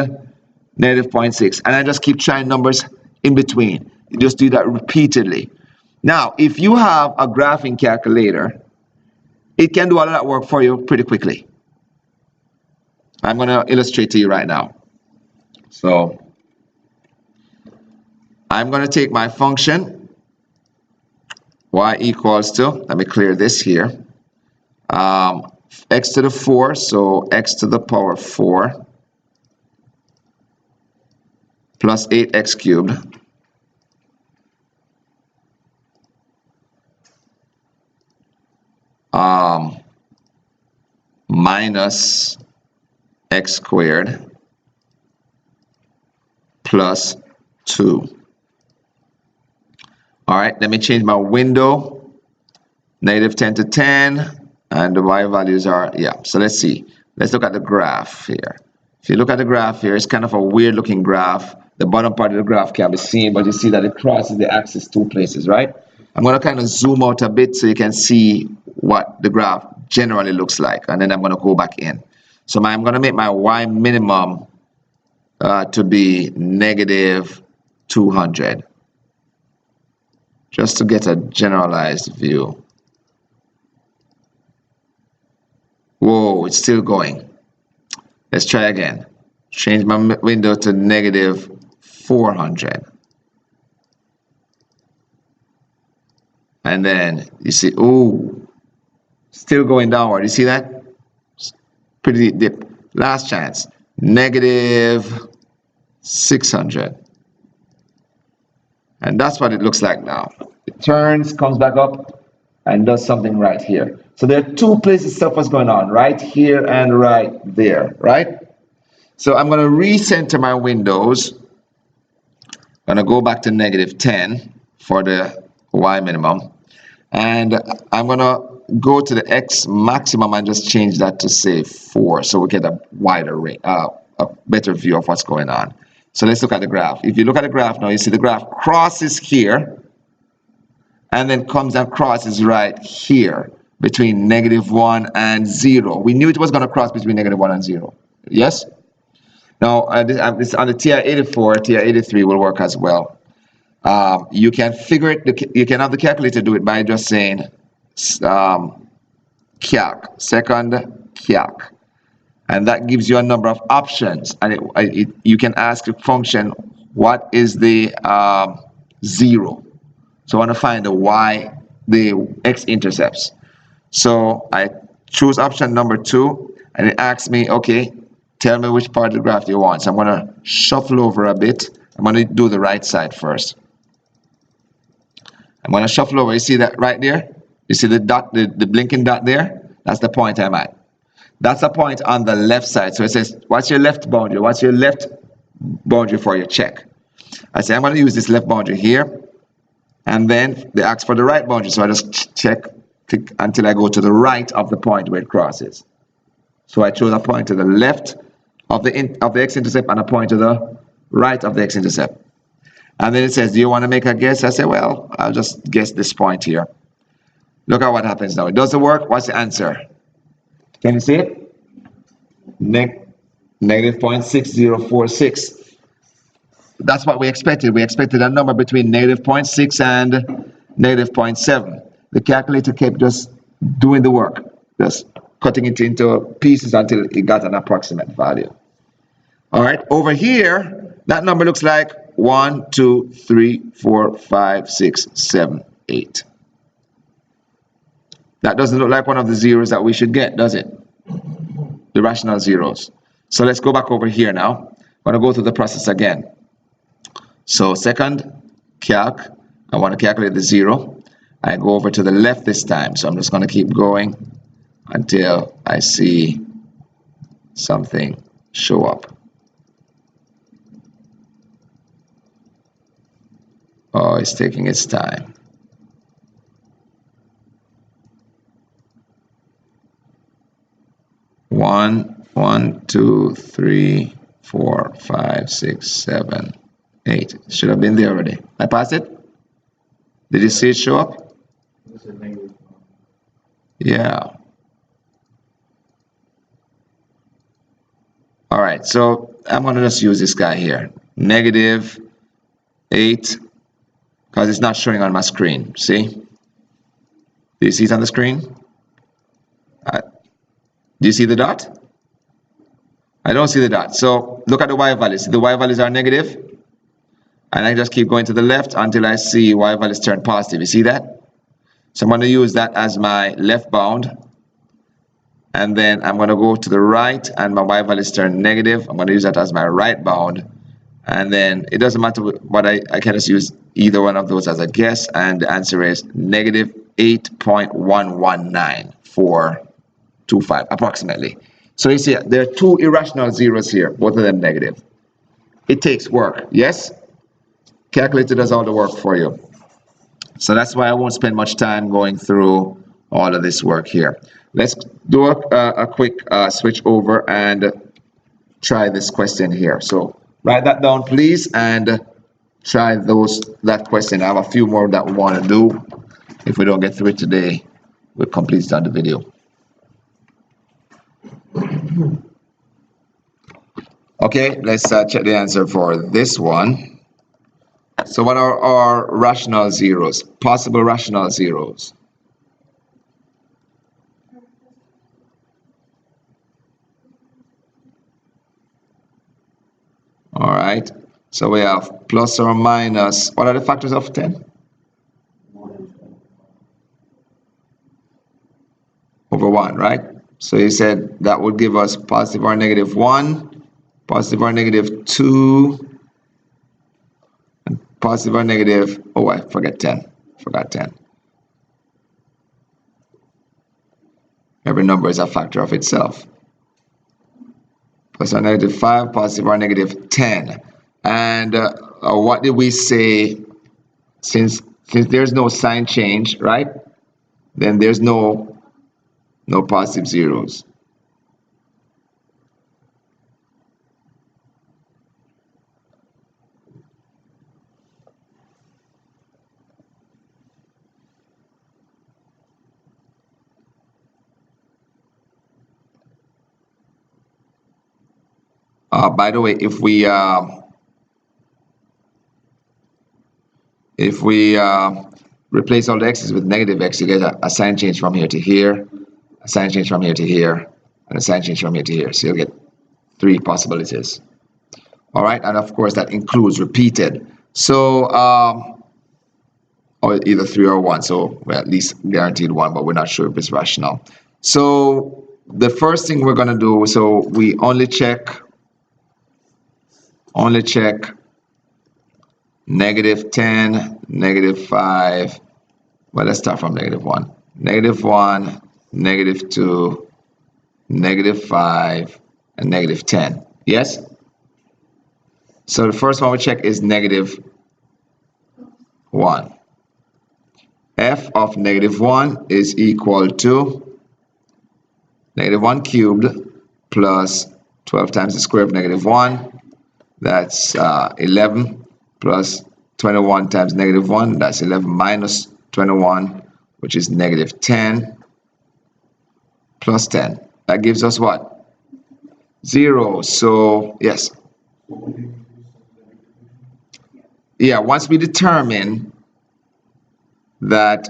-0.6. And I just keep trying numbers in between. You just do that repeatedly. Now, if you have a graphing calculator, it can do all of that work for you pretty quickly. I'm going to illustrate to you right now. So I'm going to take my function y equals to, let me clear this here, x to the 4, so x to the power 4 plus 8x cubed minus x squared plus 2. All right, let me change my window, -10 to 10, and the y values are, yeah. So let's see. Let's look at the graph here. If you look at the graph here, it's kind of a weird looking graph. The bottom part of the graph can't be seen, but you see that it crosses the axis two places, right? I'm going to kind of zoom out a bit so you can see what the graph generally looks like, and then I'm going to go back in. So I'm going to make my y minimum to be -200, just to get a generalized view. Whoa, it's still going. Let's try again. Change my window to -400. And then you see, ooh, still going downward. You see that? Pretty dip. Last chance. -600. And that's what it looks like now. It turns, comes back up, and does something right here. So there are two places stuff was going on, right here and right there, right? So I'm going to recenter my windows. I'm going to go back to -10 for the y minimum. And I'm going to go to the x maximum and just change that to, say, 4, so we get a wider range, a better view of what's going on. So let's look at the graph. If you look at the graph now, you see the graph crosses here and then comes and crosses right here between -1 and 0. We knew it was going to cross between -1 and 0. Yes? Now, this on the TI-84, TI-83 will work as well. You can figure it, you can have the calculator do it by just saying calc, second calc. And that gives you a number of options, and you can ask the function, what is the 0? So I want to find the x-intercepts. So I choose option number 2, and it asks me, okay, tell me which part of the graph you want. So I'm going to shuffle over a bit. I'm going to do the right side first. I'm going to shuffle over. You see that right there? You see the dot, the blinking dot there? That's the point I'm at. That's a point on the left side. So it says, what's your left boundary? What's your left boundary for your check? I say, I'm going to use this left boundary here. And then they ask for the right boundary. So I just check until I go to the right of the point where it crosses. So I chose a point to the left of the x-intercept and a point to the right of the x-intercept. And then it says, do you want to make a guess? I say, well, I'll just guess this point here. Look at what happens now. It doesn't work. What's the answer? Can you see it? -0.6046. That's what we expected. We expected a number between -0.6 and -0.7. The calculator kept just doing the work, just cutting it into pieces until it got an approximate value. All right, over here, that number looks like 1, 2, 3, 4, 5, 6, 7, 8. That doesn't look like one of the zeros that we should get, does it? The rational zeros. So let's go back over here now. I'm going to go through the process again. So second calc, I want to calculate the zero. I go over to the left this time. So I'm just going to keep going until I see something show up. Oh, it's taking its time. One, 2, 3, 4, 5, 6, 7, 8. Should have been there already. I passed it? Did you see it show up? Yeah. All right, so I'm going to just use this guy here. -8, because it's not showing on my screen. See? Do you see it on the screen? Do you see the dot? I don't see the dot. So look at the y values. The y values are negative. And I just keep going to the left until I see y values turn positive. You see that? So I'm going to use that as my left bound. And then I'm going to go to the right and my y values turn negative. I'm going to use that as my right bound. And then it doesn't matter what I can just use either one of those as a guess. And the answer is -8.119425 approximately. So you see there are two irrational zeros here, both of them negative. It takes work, yes? Calculator does all the work for you. So that's why I won't spend much time going through all of this work here. Let's do a quick switch over and try this question here. So write that down, please, and try that question. I have a few more that we want to do. If we don't get through it today, we'll complete the video. Okay, let's check the answer for this one. So what are our rational zeros? Possible rational zeros. All right, so we have plus or minus. What are the factors of 10? Over 1, right? So you said that would give us positive or negative 1, positive or negative 2, and positive or negative, oh, I forgot 10. Every number is a factor of itself. Plus or negative 5, positive or negative 10. And what did we say? Since there's no sign change, right? Then there's no positive zeros. By the way, if we replace all the x's with negative x, you get a sign change from here to here, a sign change from here to here, and a sign change from here to here. So you'll get 3 possibilities. All right, and of course that includes repeated. So, or either 3 or 1. So we're at least guaranteed 1, but we're not sure if it's rational. So the first thing we're gonna do, so we only check -10, -5. Well, let's start from -1. -1, -2, -5, and -10. Yes? So the first one we check is -1. F of -1 is equal to -1 cubed plus 12 times the square of -1. That's 11 plus 21 times -1. That's 11 minus 21, which is -10 plus 10. That gives us what? 0. So, yes. Yeah, once we determine that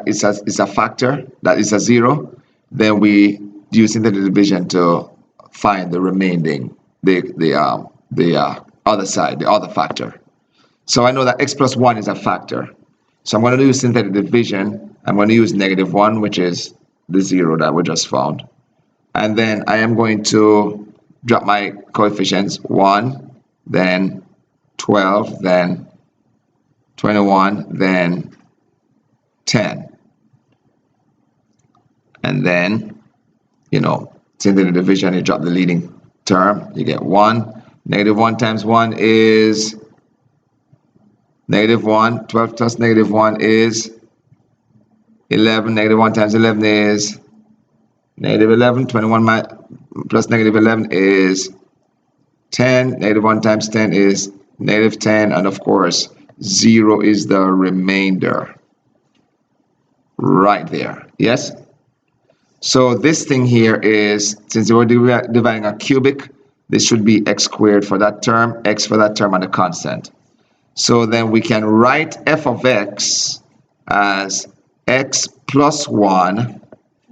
it's a factor, that is a 0, then we using the division to find the remaining the other side, the other factor. So I know that x plus 1 is a factor. So I'm going to use synthetic division. I'm going to use -1, which is the 0 that we just found. And then I am going to drop my coefficients, 1, then 12, then 21, then 10. And then, synthetic division, you drop the leading term, you get 1. -1 times 1 is -1. 12 plus -1 is 11. -1 times 11 is -11. 21 plus -11 is 10. -1 times 10 is -10. And of course, 0 is the remainder. Right there. Yes? So this thing here is, since we're dividing a cubic, this should be x squared for that term, x for that term, and a constant. So then we can write f of x as x plus 1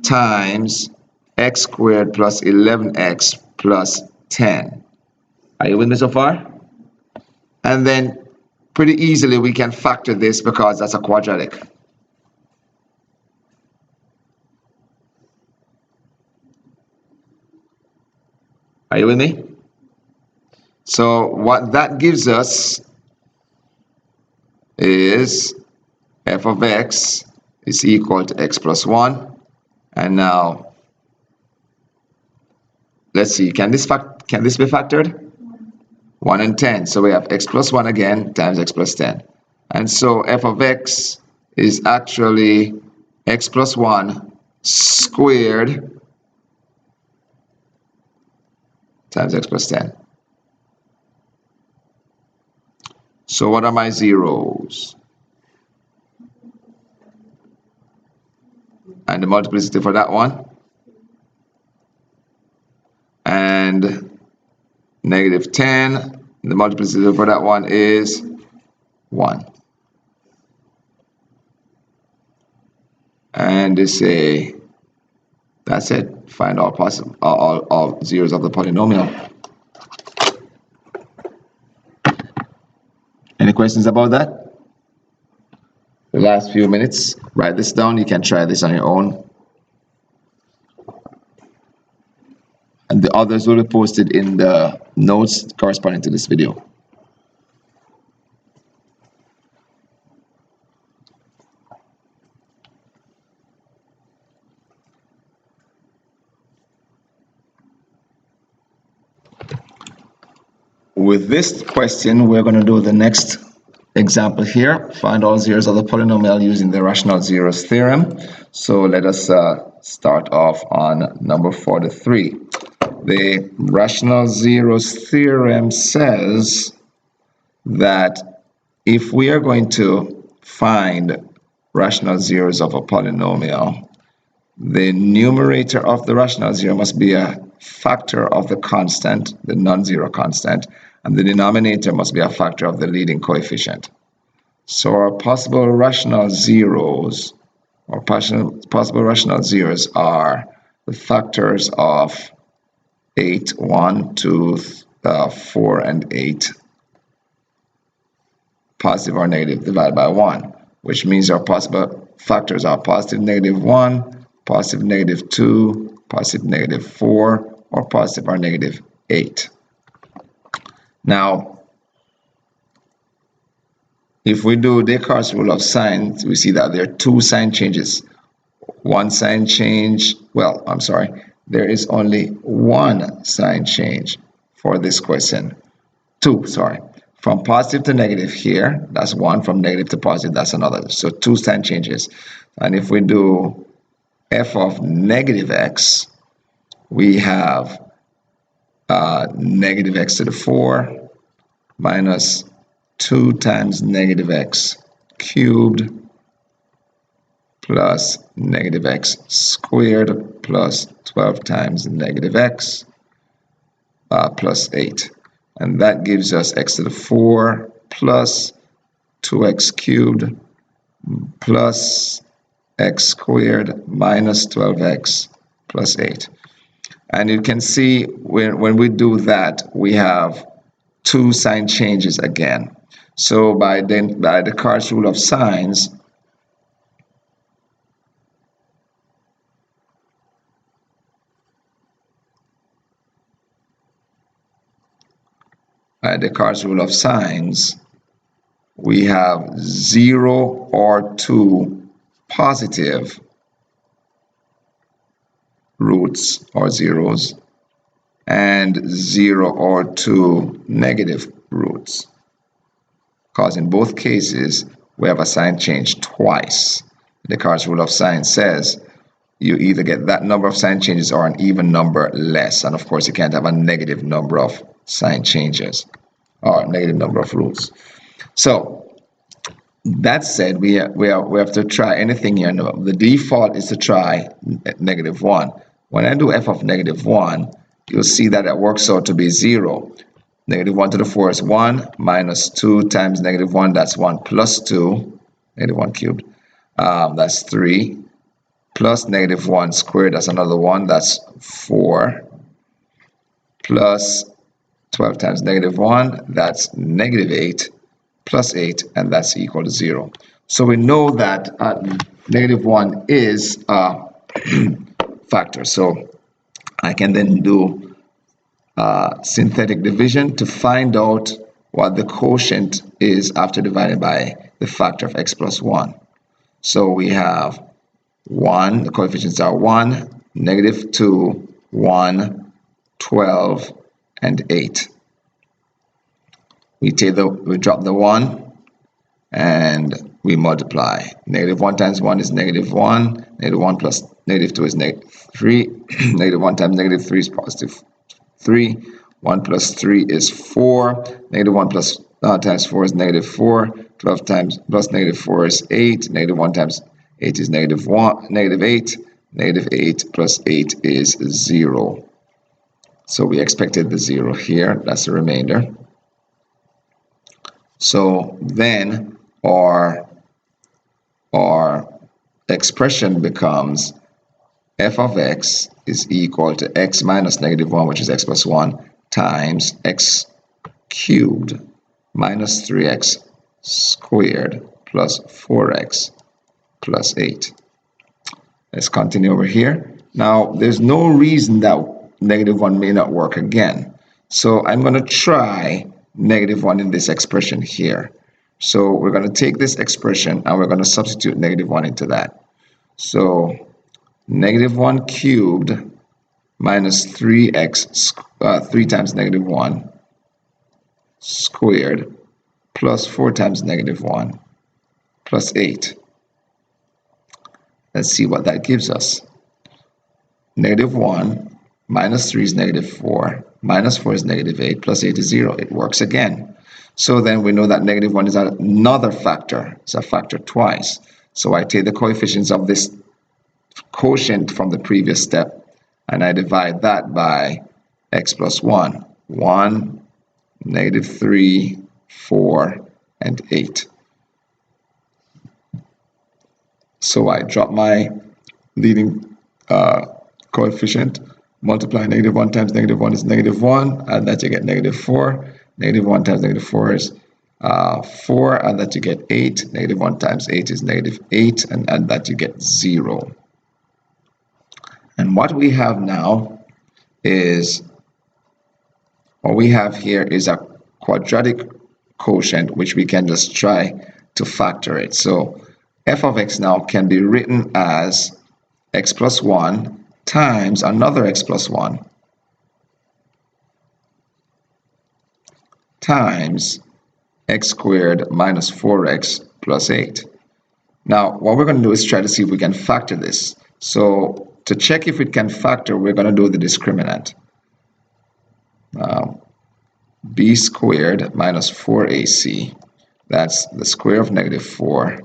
times x squared plus 11x plus 10. Are you with me so far? And then pretty easily we can factor this because that's a quadratic. Are you with me? So what that gives us is f of x is equal to x plus 1. And now, let's see, can this be factored? 1 and 10. So we have x plus 1 again times x plus 10. And so f of x is actually x plus 1 squared times x plus 10. So what are my zeros? And the multiplicity for that one. And -10. The multiplicity for that one is 1. And they say, that's it. Find all possible all zeros of the polynomial. Any questions about that? The last few minutes, write this down. You can try this on your own. And the others will be posted in the notes corresponding to this video. With this question, we're going to do the next example here. Find all zeros of the polynomial using the Rational Zeroes Theorem. So let us start off on number 43. The Rational Zeroes Theorem says that if we are going to find rational zeros of a polynomial, the numerator of the rational zero must be a factor of the constant, the non-zero constant, and the denominator must be a factor of the leading coefficient. So our possible rational zeros, or possible rational zeros, are the factors of 8, 1, 2, 4, and 8, positive or negative, divided by 1, which means our possible factors are positive -1, positive -2, positive -4, or positive or negative 8. Now, if we do Descartes' Rule of Signs, we see that there are two sign changes. One sign change, well, I'm sorry, there is only one sign change for this question. Two, sorry. From positive to negative here, that's one. From negative to positive, that's another. So two sign changes. And if we do f of negative x, we have negative x to the 4 minus 2 times negative x cubed plus negative x squared plus 12 times negative x plus 8. And that gives us x to the 4 plus 2x cubed plus x squared minus 12x plus 8. And you can see when we do that, we have two sign changes again. So by Descartes' rule of signs, we have 0 or 2 positive roots or zeros and 0 or 2 negative roots, because in both cases we have a sign change twice. Descartes' rule of signs says you either get that number of sign changes or an even number less, and of course you can't have a negative number of sign changes or negative number of roots. So that said, we have to try anything here. No, the default is to try -1. When I do f of -1, you'll see that it works out to be 0. -1 to the 4 is 1, minus 2 times -1, that's 1 plus 2, -1 cubed, that's 3, plus -1 squared, that's another 1, that's 4, plus 12 times -1, that's -8, plus 8, and that's equal to 0. So we know that -1 is a factor. So I can then do synthetic division to find out what the quotient is after dividing by the factor of x plus 1. So we have 1, the coefficients are 1, -2, 1, 12, and 8. We drop the 1 and we multiply. -1 times 1 is -1, -1 plus -2 is -3, -1 times -3 is positive 3, 1 plus 3 is 4, -1 plus times 4 is -4, 12 times plus -4 is 8, -1 times 8 is -8, -8 plus 8 is 0. So we expected the 0 here, that's the remainder. So then our expression becomes f of x is equal to x minus -1, which is x plus 1, times x cubed minus 3x squared plus 4x plus 8. Let's continue over here. Now, there's no reason that -1 may not work again. So I'm going to try -1 in this expression here. So we're going to take this expression and we're going to substitute -1 into that. So -1 cubed minus 3x, 3 times -1 squared plus 4 times -1 plus 8. Let's see what that gives us. -1 minus 3 is -4, minus 4 is -8, plus 8 is 0. It works again. So then we know that -1 is another factor. It's a factor twice. So I take the coefficients of this quotient from the previous step and I divide that by x plus 1. 1, -3, 4, and 8. So I drop my leading coefficient, multiply -1 times -1 is -1, and that you get -4. -1 times -4 is 4, and that you get 8. -1 times 8 is -8, and that you get 0. And what we have now is, what we have here is a quadratic quotient, which we can just try to factor it. So f of x now can be written as x plus 1 times another x plus 1 times x squared minus 4x plus 8. Now, what we're going to do is try to see if we can factor this. So to check if it can factor, we're going to do the discriminant. B squared minus 4ac, that's the square of -4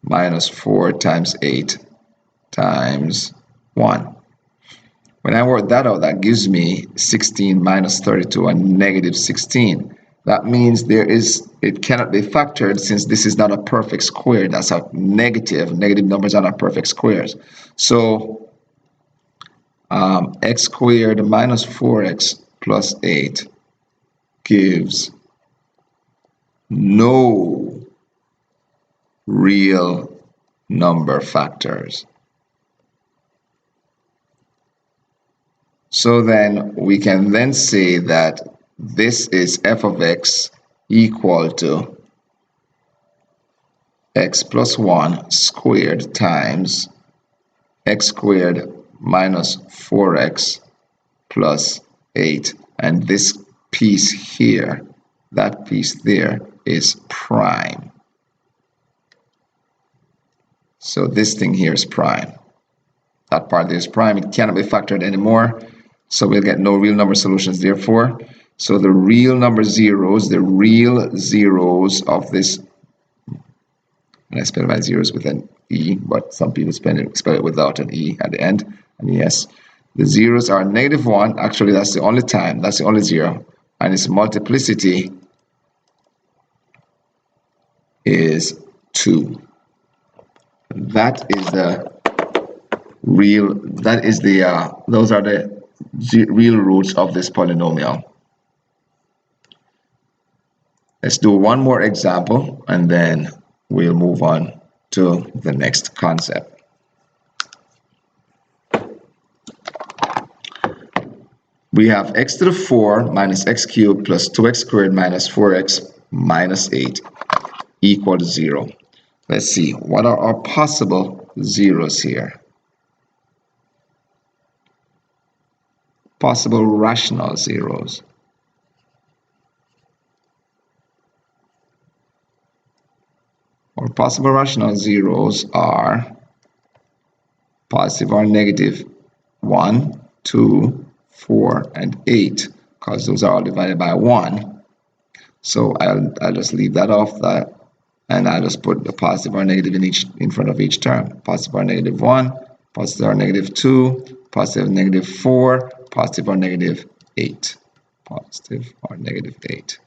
minus 4 times 8 times 1. When I work that out, that gives me 16 minus 32 and -16. That means it cannot be factored since this is not a perfect square. That's a negative. Negative numbers are not perfect squares. So x squared minus 4x plus 8 gives no real number factors. So then we can then say that this is f of x equal to x plus 1 squared times x squared minus 4x plus 8. And this piece here, that piece there, is prime. So this thing here is prime. That part there is prime. It cannot be factored anymore. So we'll get no real number solutions therefore. So the real number zeros, the real zeros of this, and I spell my zeros with an E, but some people spell it without an E at the end. And yes, the zeros are -1. Actually, that's the only time. That's the only zero. And its multiplicity is 2. That is the real, that is the, those are the real roots of this polynomial. Let's do one more example and then we'll move on to the next concept. We have x to the 4 minus x cubed plus 2x squared minus 4x minus 8 equal to 0. Let's see, what are our possible zeros here? Possible rational zeros. Our possible rational zeros are positive or negative 1, 2, 4, and 8, because those are all divided by 1. So I'll just leave that off, that, and I'll just put the positive or negative in front of each term. Positive or negative 1, positive or negative 2, positive or negative 4, positive or negative 8. Positive or negative 8.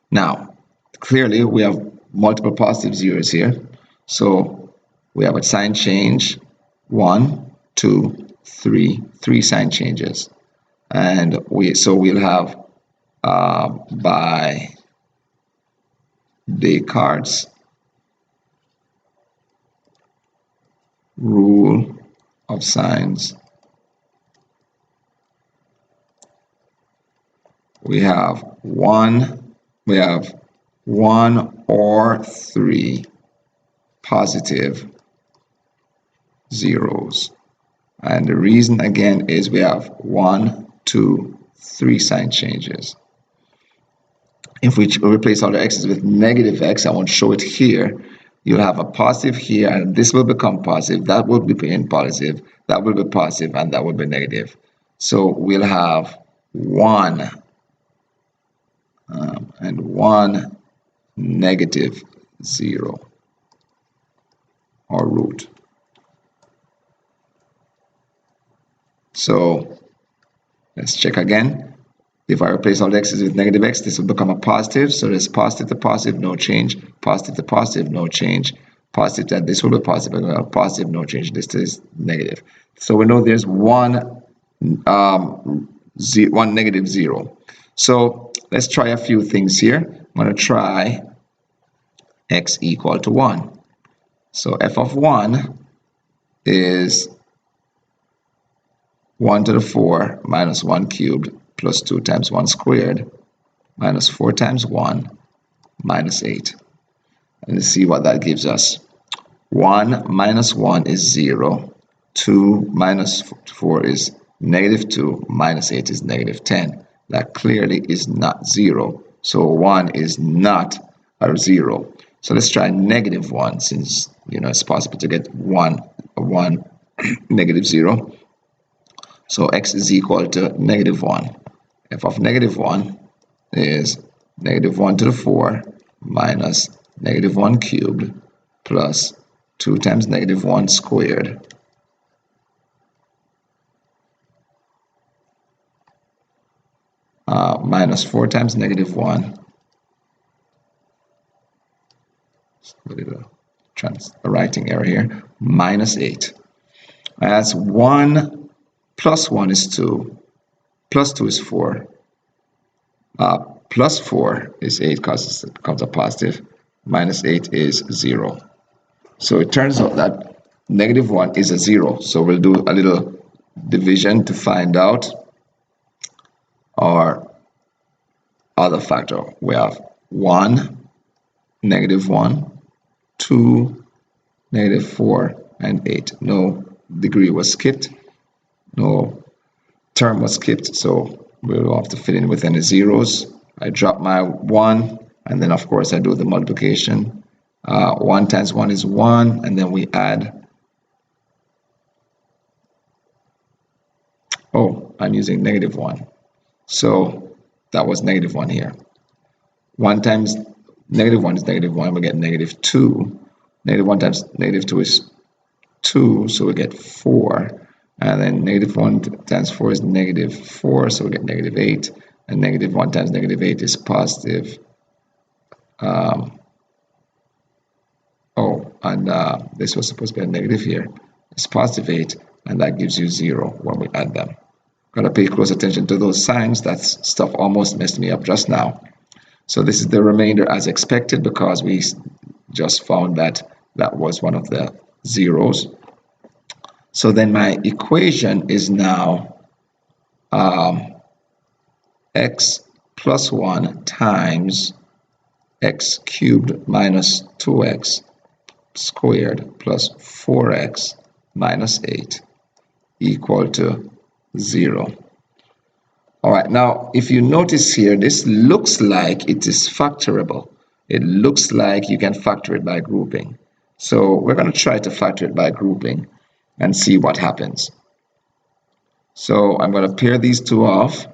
Now, clearly we have multiple positive zeros here. So we have a sign change, 1, 2, 3 sign changes. And we'll have by Descartes' Rule of Signs, we have one or 3 positive zeros. And the reason again is we have 1, 2, 3 sign changes. If we replace all the x's with negative x, I won't show it here, you'll have a positive here, and this will become positive, that will be positive, that will be positive, and that will be negative. So we'll have 1 and 1 negative 0 or root. So let's check again. If I replace all the x's with negative x, this will become a positive. So there's positive to positive, no change. Positive to positive, no change. Positive to this will be positive, positive, no change. This is negative. So we know there's one negative 0. So let's try a few things here. I'm going to try x equal to 1. So f of 1 is 1 to the 4 minus 1 cubed plus 2 times 1 squared minus 4 times 1 minus 8. And let's see what that gives us. 1 minus 1 is 0. 2 minus 4 is negative 2. Minus 8 is negative 10. That clearly is not 0. So 1 is not a 0. So let's try negative 1, since it's possible to get 1 negative 0. So x is equal to negative 1. F of negative 1 is negative 1 to the 4 minus negative 1 cubed plus 2 times negative 1 squared minus 4 times negative 1. writing error here, minus 8. As 1 plus 1 is 2, plus 2 is 4, plus 4 is 8 because it becomes a positive, minus 8 is 0. So it turns out that negative 1 is a 0. So we'll do a little division to find out our other factor. We have 1, negative 1, 2, negative 4, and 8. No degree was skipped. No term was skipped. So we'll have to fill in with any zeros. I drop my 1, and then of course I do the multiplication. 1 times 1 is 1, and then we add. Oh, I'm using negative 1. So that was negative 1 here. 1 times negative 1 is negative 1. We get negative 2. Negative 1 times negative 2 is 2, so we get 4. And then negative 1 times 4 is negative 4, so we get negative 8. And negative 1 times negative 8 is positive. This was supposed to be a negative here. It's positive 8, and that gives you 0 when we add them. Gotta pay close attention to those signs. That stuff almost messed me up just now. So this is the remainder as expected because we just found that that was one of the zeros. So then my equation is now x plus 1 times x cubed minus 2x squared plus 4x minus 8 equal to 0. All right, now if you notice here, this looks like it is factorable. It looks like you can factor it by grouping. So we're going to try to factor it by grouping and see what happens. So I'm going to pair these two off.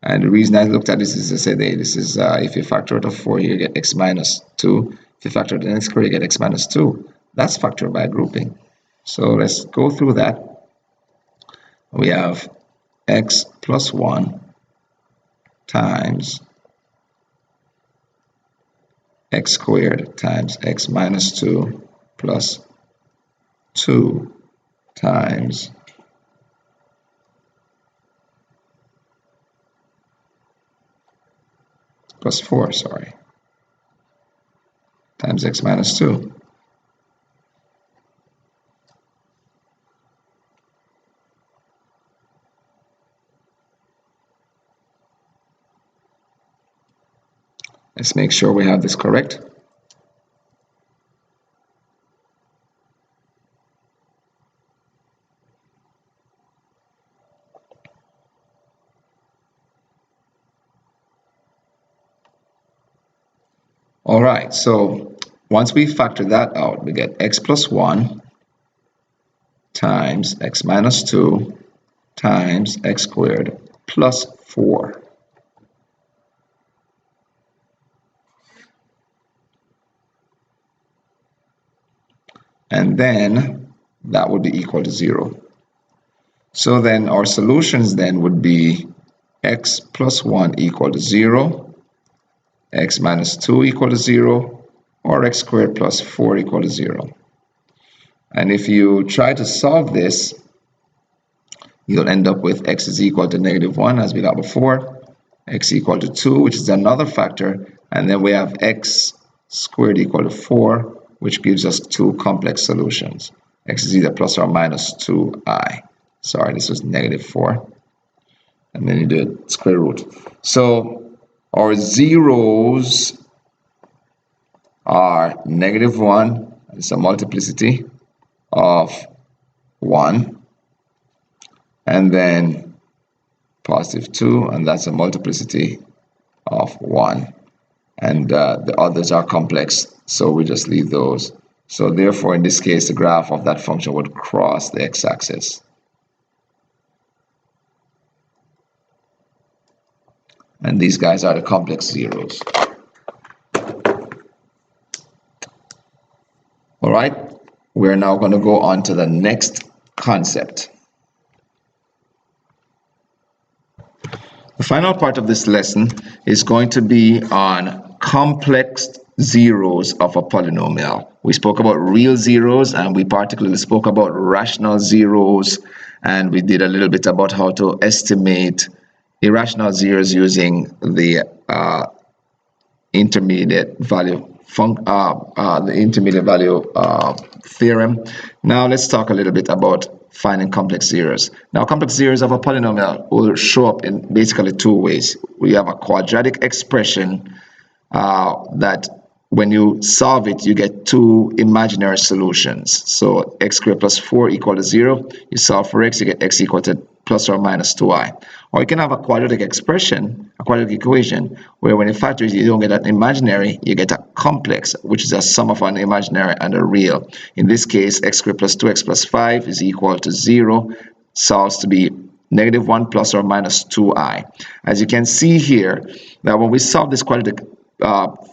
And the reason I looked at this is to say that this is if you factor out of 4 here, you get x minus 2. If you factor out the x squared, you get x minus 2. That's factored by grouping. So let's go through that. We have x plus 1 times x squared times x minus 2 plus 2 times plus 4, sorry, times x minus 2. Let's make sure we have this correct. All right, so once we factor that out, we get x plus 1 times x minus 2 times x squared plus 4. And then that would be equal to 0. So then our solutions then would be x plus 1 equal to 0, x minus 2 equal to 0, or x squared plus 4 equal to 0. And if you try to solve this, you'll end up with x is equal to negative 1 as we got before, x equal to 2, which is another factor, and then we have x squared equal to 4, which gives us two complex solutions. X is either plus or minus 2i. Sorry, this was negative 4. And then you do square root. So our zeros are negative 1. It's a multiplicity of 1. And then positive 2, and that's a multiplicity of 1. And the others are complex, so we just leave those. So therefore, in this case, the graph of that function would cross the x-axis. And these guys are the complex zeros. All right, we're now going to go on to the next concept. The final part of this lesson is going to be on complex zeros of a polynomial. We spoke about real zeros, and we particularly spoke about rational zeros, and we did a little bit about how to estimate irrational zeros using the intermediate value theorem. Now let's talk a little bit about finding complex zeros. Now, complex zeros of a polynomial will show up in basically two ways. We have a quadratic expression that when you solve it, you get two imaginary solutions. So x squared plus 4 equal to 0. You solve for x, you get x equal to plus or minus 2i. Or you can have a quadratic expression, a quadratic equation, where when you factor it, you don't get an imaginary, you get a complex, which is a sum of an imaginary and a real. In this case, x squared plus 2x plus 5 is equal to 0, solves to be -1 plus or minus 2i. As you can see here, that when we solve this quadratic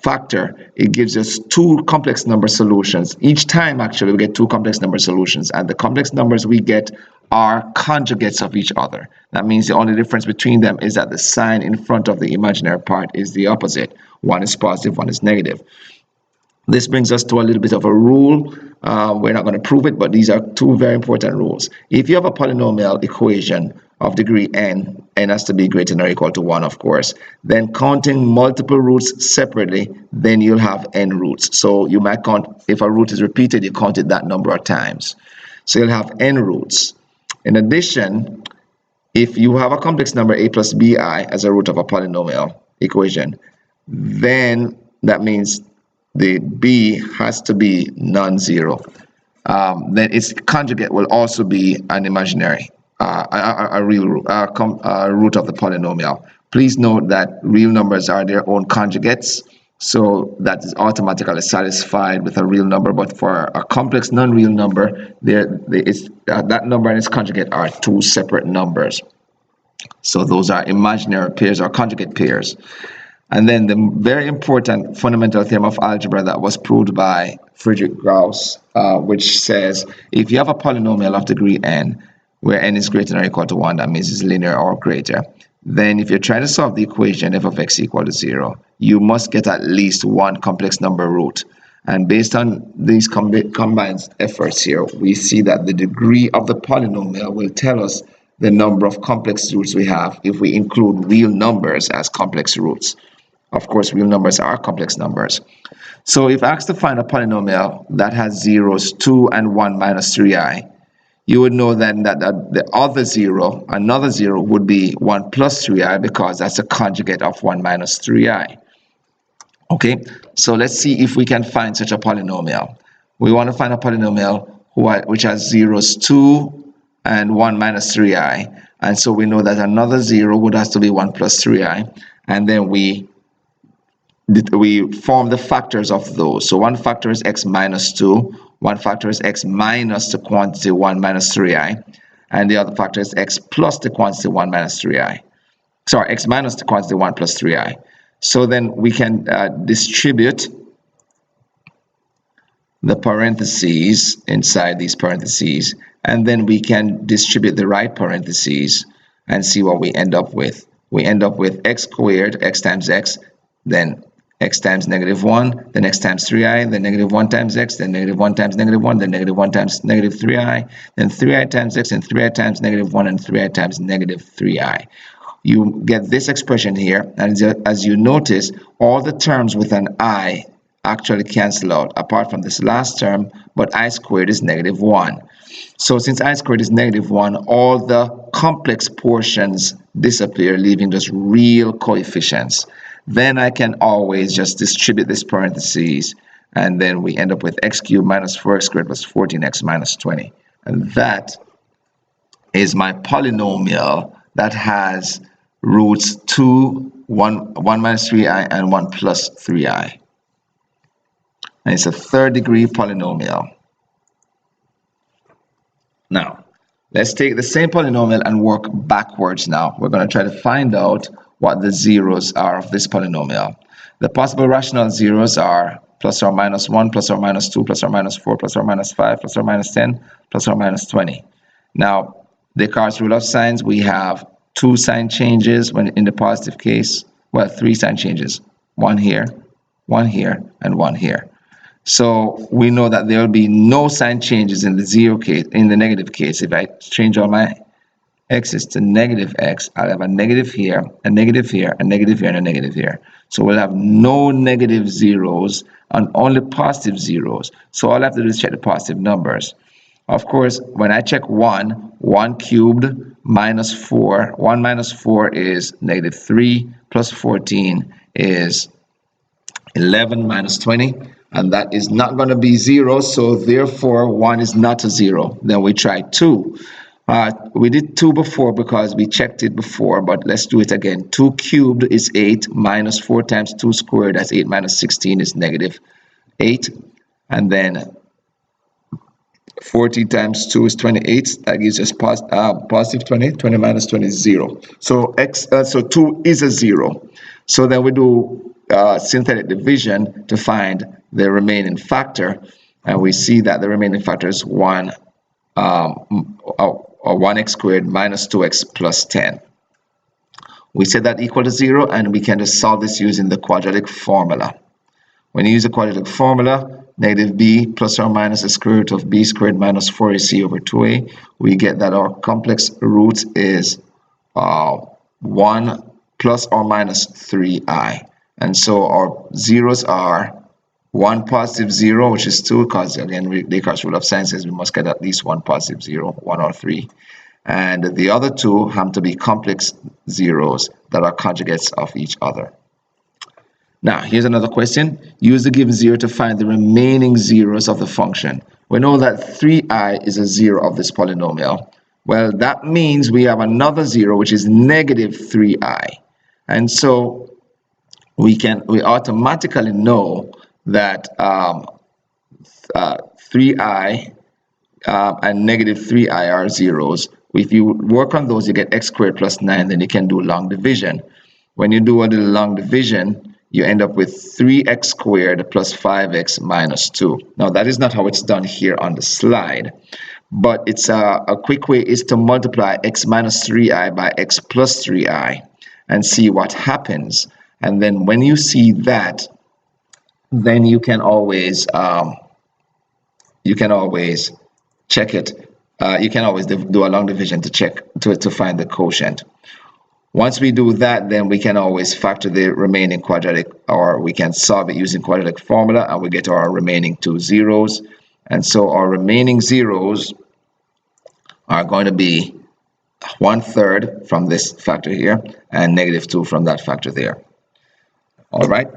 factor, it gives us two complex number solutions. Each time, actually, we get two complex number solutions, and the complex numbers we get are conjugates of each other. That means the only difference between them is that the sign in front of the imaginary part is the opposite. One is positive, one is negative. This brings us to a little bit of a rule. We're not going to prove it, but these are two very important rules. If you have a polynomial equation of degree n, n has to be greater than or equal to 1, of course, then counting multiple roots separately, then you'll have n roots. So you might count, if a root is repeated, you count it that number of times. So you'll have n roots. In addition, if you have a complex number a plus bi as a root of a polynomial equation, then that means the b has to be non-zero. Then its conjugate will also be an imaginary, a real root, root of the polynomial. Please note that real numbers are their own conjugates, so that is automatically satisfied with a real number. But for a complex non-real number, that number and its conjugate are two separate numbers. So those are imaginary pairs or conjugate pairs. And then the very important fundamental theorem of algebra that was proved by Friedrich Gauss, which says if you have a polynomial of degree n, where n is greater than or equal to 1, that means it's linear or greater, then if you're trying to solve the equation f of x equal to 0, you must get at least one complex number root. And based on these combined efforts here, we see that the degree of the polynomial will tell us the number of complex roots we have if we include real numbers as complex roots. Of course, real numbers are complex numbers. So if asked to find a polynomial that has zeros 2 and 1 minus 3i, you would know then that the other zero, another zero, would be 1 plus 3i, because that's a conjugate of 1 minus 3i. Okay, so let's see if we can find such a polynomial. We want to find a polynomial which has zeros 2 and 1 minus 3i. And so we know that another zero would have to be 1 plus 3i. And then we form the factors of those. So one factor is x minus 2. One factor is x minus the quantity 1 minus 3i. And the other factor is x plus the quantity 1 minus 3i. Sorry, x minus the quantity 1 plus 3i. So then we can distribute the parentheses inside these parentheses, and then we can distribute the right parentheses and see what we end up with. We end up with x squared, x times x, then x times -1, then x times 3i, then -1 times x, then -1 times -1, then -1 times -3i, then 3i times x, and 3i times -1, and 3i times -3i. You get this expression here, and as you notice, all the terms with an I actually cancel out, apart from this last term, but I squared is -1. So since I squared is -1, all the complex portions disappear, leaving just real coefficients. Then I can always just distribute this parentheses, and then we end up with x cubed minus 4x squared plus 14x minus 20. And that is my polynomial that has roots 2, 1 minus 3i, and 1 plus 3i. And it's a third degree polynomial. Now, let's take the same polynomial and work backwards now. We're going to try to find out what the zeros are of this polynomial. The possible rational zeros are plus or minus 1, plus or minus 2, plus or minus 4, plus or minus 5, plus or minus 10, plus or minus 20. Now, Descartes' Rule of Signs, we have 2 sign changes when in the positive case. Well, 3 sign changes. One here, 1 here, and 1 here. So we know that there will be no sign changes in the zero case, in the negative case. If I change all my x's to negative x, I'll have a negative here, a negative here, a negative here, and a negative here. So we'll have no negative zeros and only positive zeros. So all I have to do is check the positive numbers. Of course, when I check 1, 1 cubed minus 4, 1 minus 4 is negative 3, plus 14 is 11 minus 20, and that is not going to be 0, so therefore 1 is not a 0. Then we try 2. We did 2 before because we checked it before, but let's do it again. 2 cubed is 8, minus 4 times 2 squared, that's 8 minus 16 is negative 8, and then 40 times 2 is 28. That gives us positive 20. 20 minus 20 is 0. So so 2 is a 0. So then we do synthetic division to find the remaining factor, and we see that the remaining factor is 1 or 1x squared minus 2x plus 10. We set that equal to 0, and we can just solve this using the quadratic formula. When you use the quadratic formula, negative b plus or minus the square root of b squared minus 4ac over 2a, we get that our complex root is 1 plus or minus 3i. And so our zeros are 1 positive 0, which is 2, because again, Descartes' Rule of Signs says we must get at least 1 positive 0, 1 or 3. And the other two have to be complex zeros that are conjugates of each other. Now, here's another question. Use the given 0 to find the remaining zeros of the function. We know that 3i is a 0 of this polynomial. Well, that means we have another 0, which is negative 3i. And so we automatically know that 3i and negative 3i are zeros. If you work on those, you get x squared plus 9, then you can do long division. When you do a little long division, you end up with 3x squared plus 5x minus 2. Now, that is not how it's done here on the slide, but it's a quick way is to multiply x minus 3i by x plus 3i and see what happens. And then when you see that, then you can always check it. You can always do a long division to check to find the quotient. Once we do that, then we can always factor the remaining quadratic, or we can solve it using quadratic formula, and we get our remaining 2 zeros. And so our remaining zeros are going to be 1/3 from this factor here and negative 2 from that factor there. All right.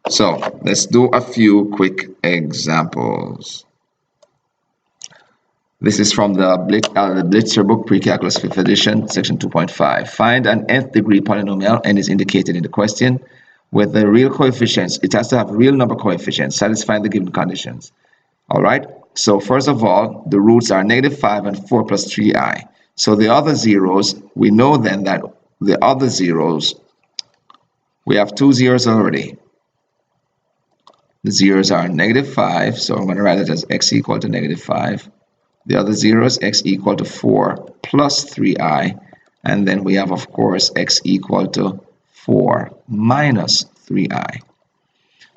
So let's do a few quick examples. This is from the Blitzer book, Pre-Calculus 5th edition, section 2.5. Find an nth degree polynomial, n is indicated in the question, with the real coefficients. It has to have real number coefficients, satisfying the given conditions. All right, so first of all, the roots are negative 5 and 4 plus 3i. So the other zeros, we know then that the other zeros, we have 2 zeros already. The zeros are negative 5, so I'm going to write it as x equal to negative 5. The other zeros, x equal to 4 plus 3i, and then we have, of course, x equal to 4 minus 3i.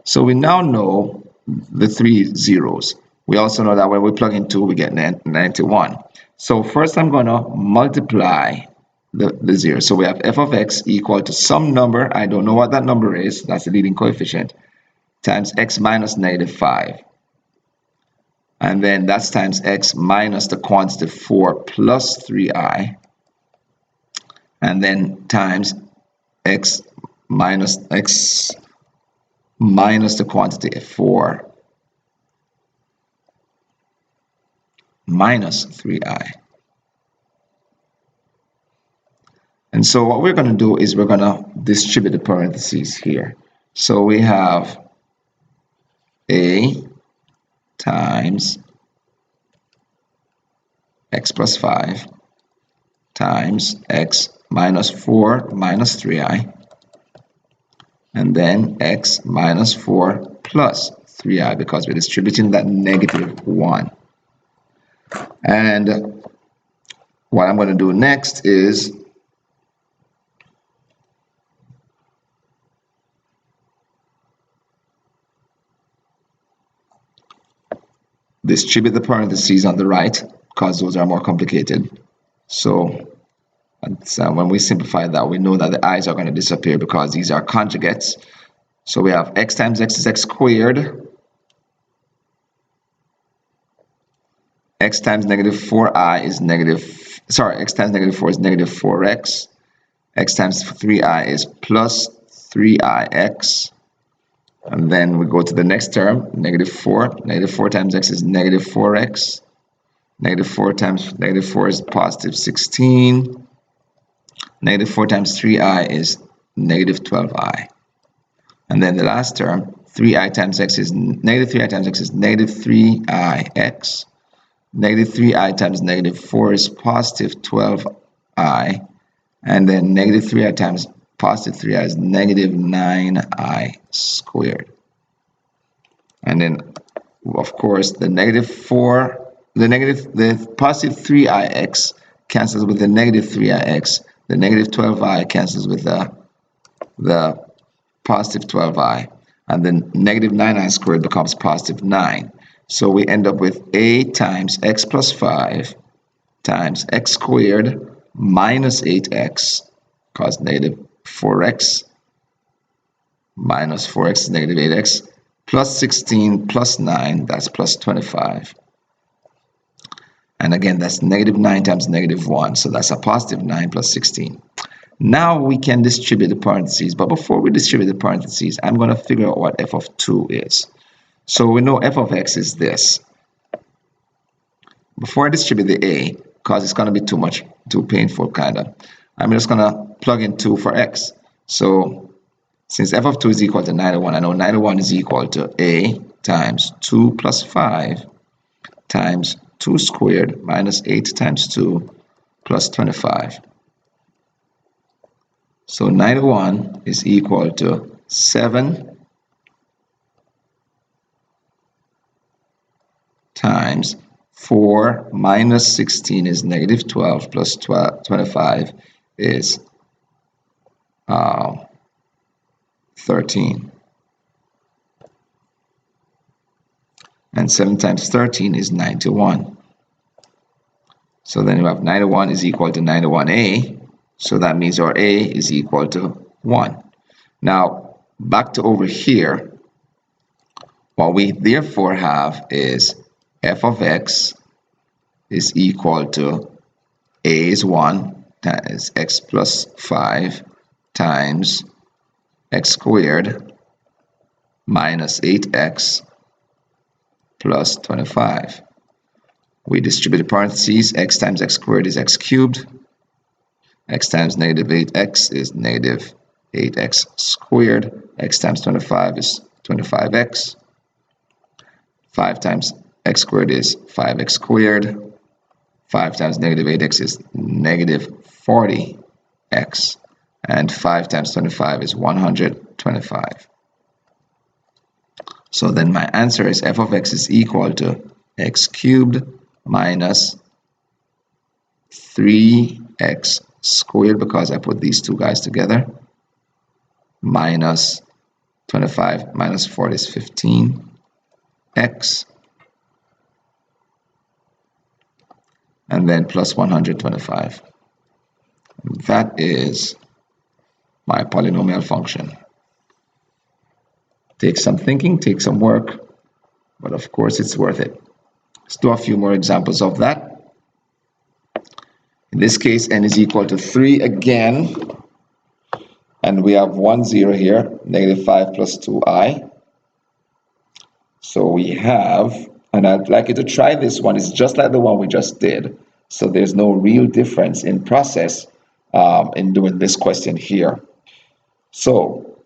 So we now know the 3 zeros. We also know that when we plug in 2, we get 91. So first I'm going to multiply the zeros. So we have f of x equal to some number, I don't know what that number is, that's the leading coefficient, times x minus negative 5. And then that's times x minus the quantity 4 plus 3i. And then times x minus the quantity 4 minus 3i. And so what we're going to do is we're going to distribute the parentheses here. So we have a times x plus 5 times x minus 4 minus 3i, and then x minus 4 plus 3i, because we're distributing that negative 1. And what I'm going to do next is distribute the parentheses on the right because those are more complicated. So when we simplify that, we know that the i's are going to disappear because these are conjugates. So we have x times x is x squared. X times negative 4i is x times negative 4 is negative 4x. X times 3i is plus 3ix. And then we go to the next term, negative 4. Negative 4 times x is negative 4x. Negative 4 times negative 4 is positive 16. Negative 4 times 3i is negative 12i. And then the last term, 3i times x is negative 3i times x is negative 3ix. Negative 3i times negative 4 is positive 12i. And then negative 3i times positive 3i is negative 9i squared. And then, of course, the positive 3ix cancels with the negative 3ix. The negative 12i cancels with the positive 12i. And then negative 9i squared becomes positive 9. So we end up with a times x plus 5 times x squared minus 8x, because negative 4x minus 4x is negative 8x, plus 16 plus 9, that's plus 25. And again, that's negative 9 times negative 1, so that's a positive 9 plus 16. Now we can distribute the parentheses, but before we distribute the parentheses, I'm going to figure out what f of 2 is. So we know f of x is this. Before I distribute the a, because it's going to be too painful kind of, I'm just going to plug in 2 for x. So since f of 2 is equal to 91, I know 91 is equal to a times 2 plus 5 times 2 squared minus 8 times 2 plus 25. So 91 is equal to 7 times 4 minus 16 is negative 12 plus 25 is 13. And 7 times 13 is 91. So then you have 91 is equal to 91a. So that means our a is equal to 1. Now, back to over here. What we therefore have is f of x is equal to a is 1 times x plus 5 times x squared minus 8x plus 25. We distribute the parentheses. X times x squared is x cubed. X times negative 8x is negative 8x squared. X times 25 is 25x. 5 times x squared is 5x squared. 5 times negative 8x is negative 40x. And 5 times 25 is 125. So then my answer is f of x is equal to x cubed minus 3x squared, because I put these two guys together, minus 25 minus 40 is 15x, and then plus 125. That is my polynomial function. Takes some thinking, takes some work, but of course it's worth it. Let's do a few more examples of that. In this case, n is equal to 3 again, and we have 1, 0 here, negative 5 plus 2i. So we have, and I'd like you to try this one, it's just like the one we just did. So there's no real difference in process in doing this question here. So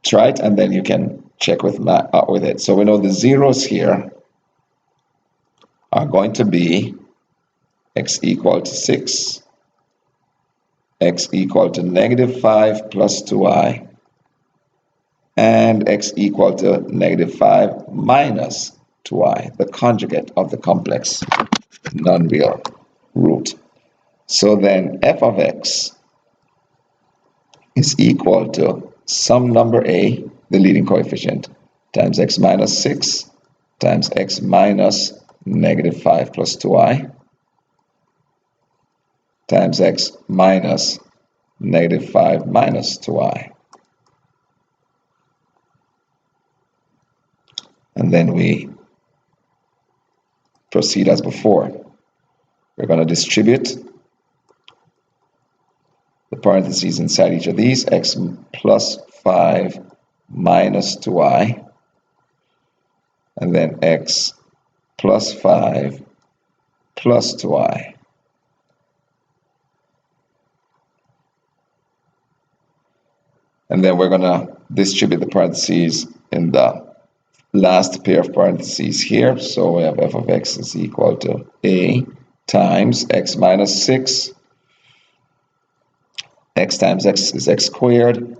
try it, and then you can check with it. So we know the zeros here are going to be x equal to 6, x equal to negative 5 plus 2i, and x equal to negative 5 minus 2i, the conjugate of the complex non-real root. So then f of x is equal to some number a, the leading coefficient, times x minus 6 times x minus negative 5 plus 2i times x minus negative 5 minus 2i. And then we proceed as before. We're going to distribute the parentheses inside each of these, x plus 5 minus 2i, and then x plus 5 plus 2i. And then we're going to distribute the parentheses in the last pair of parentheses here. So we have f of x is equal to a times x minus 6. X times x is x squared.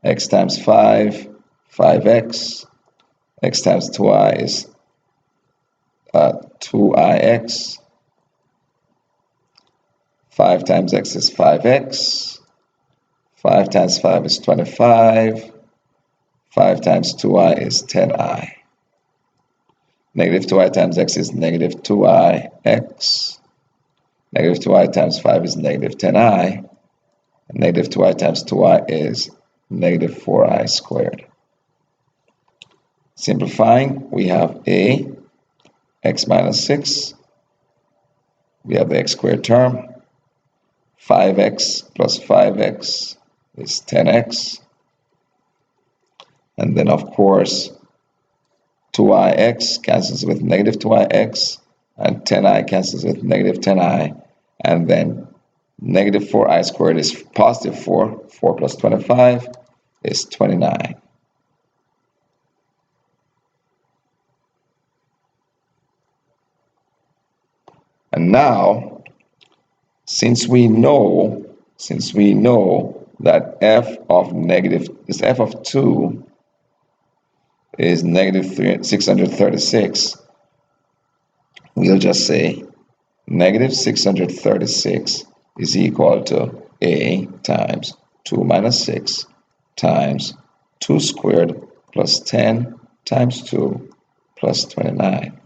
X times 5, 5x. X times 2i is 2ix. 5 times x is 5x. 5 times 5 is 25. 5 times 2i is 10i. Negative 2i times x is negative 2ix. Negative 2i times 5 is negative 10i. And negative 2i times 2i is negative 4i squared. Simplifying, we have a x minus 6. We have the x squared term. 5x plus 5x is 10x. And then, of course, 2ix cancels with negative 2ix, and 10i cancels with negative 10i. And then negative 4i squared is positive 4. 4 plus 25 is 29. And now, since we know that f of 2 is negative 636, we'll just say negative 636 is equal to a times 2 minus 6 times 2 squared plus 10 times 2 plus 29.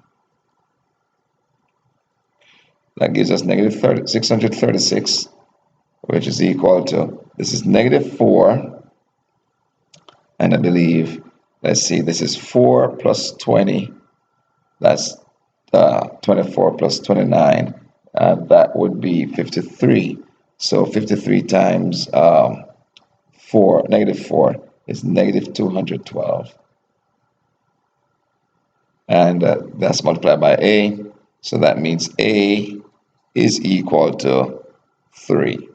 That gives us negative 636, which is equal to, this is negative 4, and I believe, let's see, this is 4 plus 20, that's 24 plus 29, that would be 53. So 53 times 4, negative 4, is negative 212. And that's multiplied by a, so that means a is equal to 3.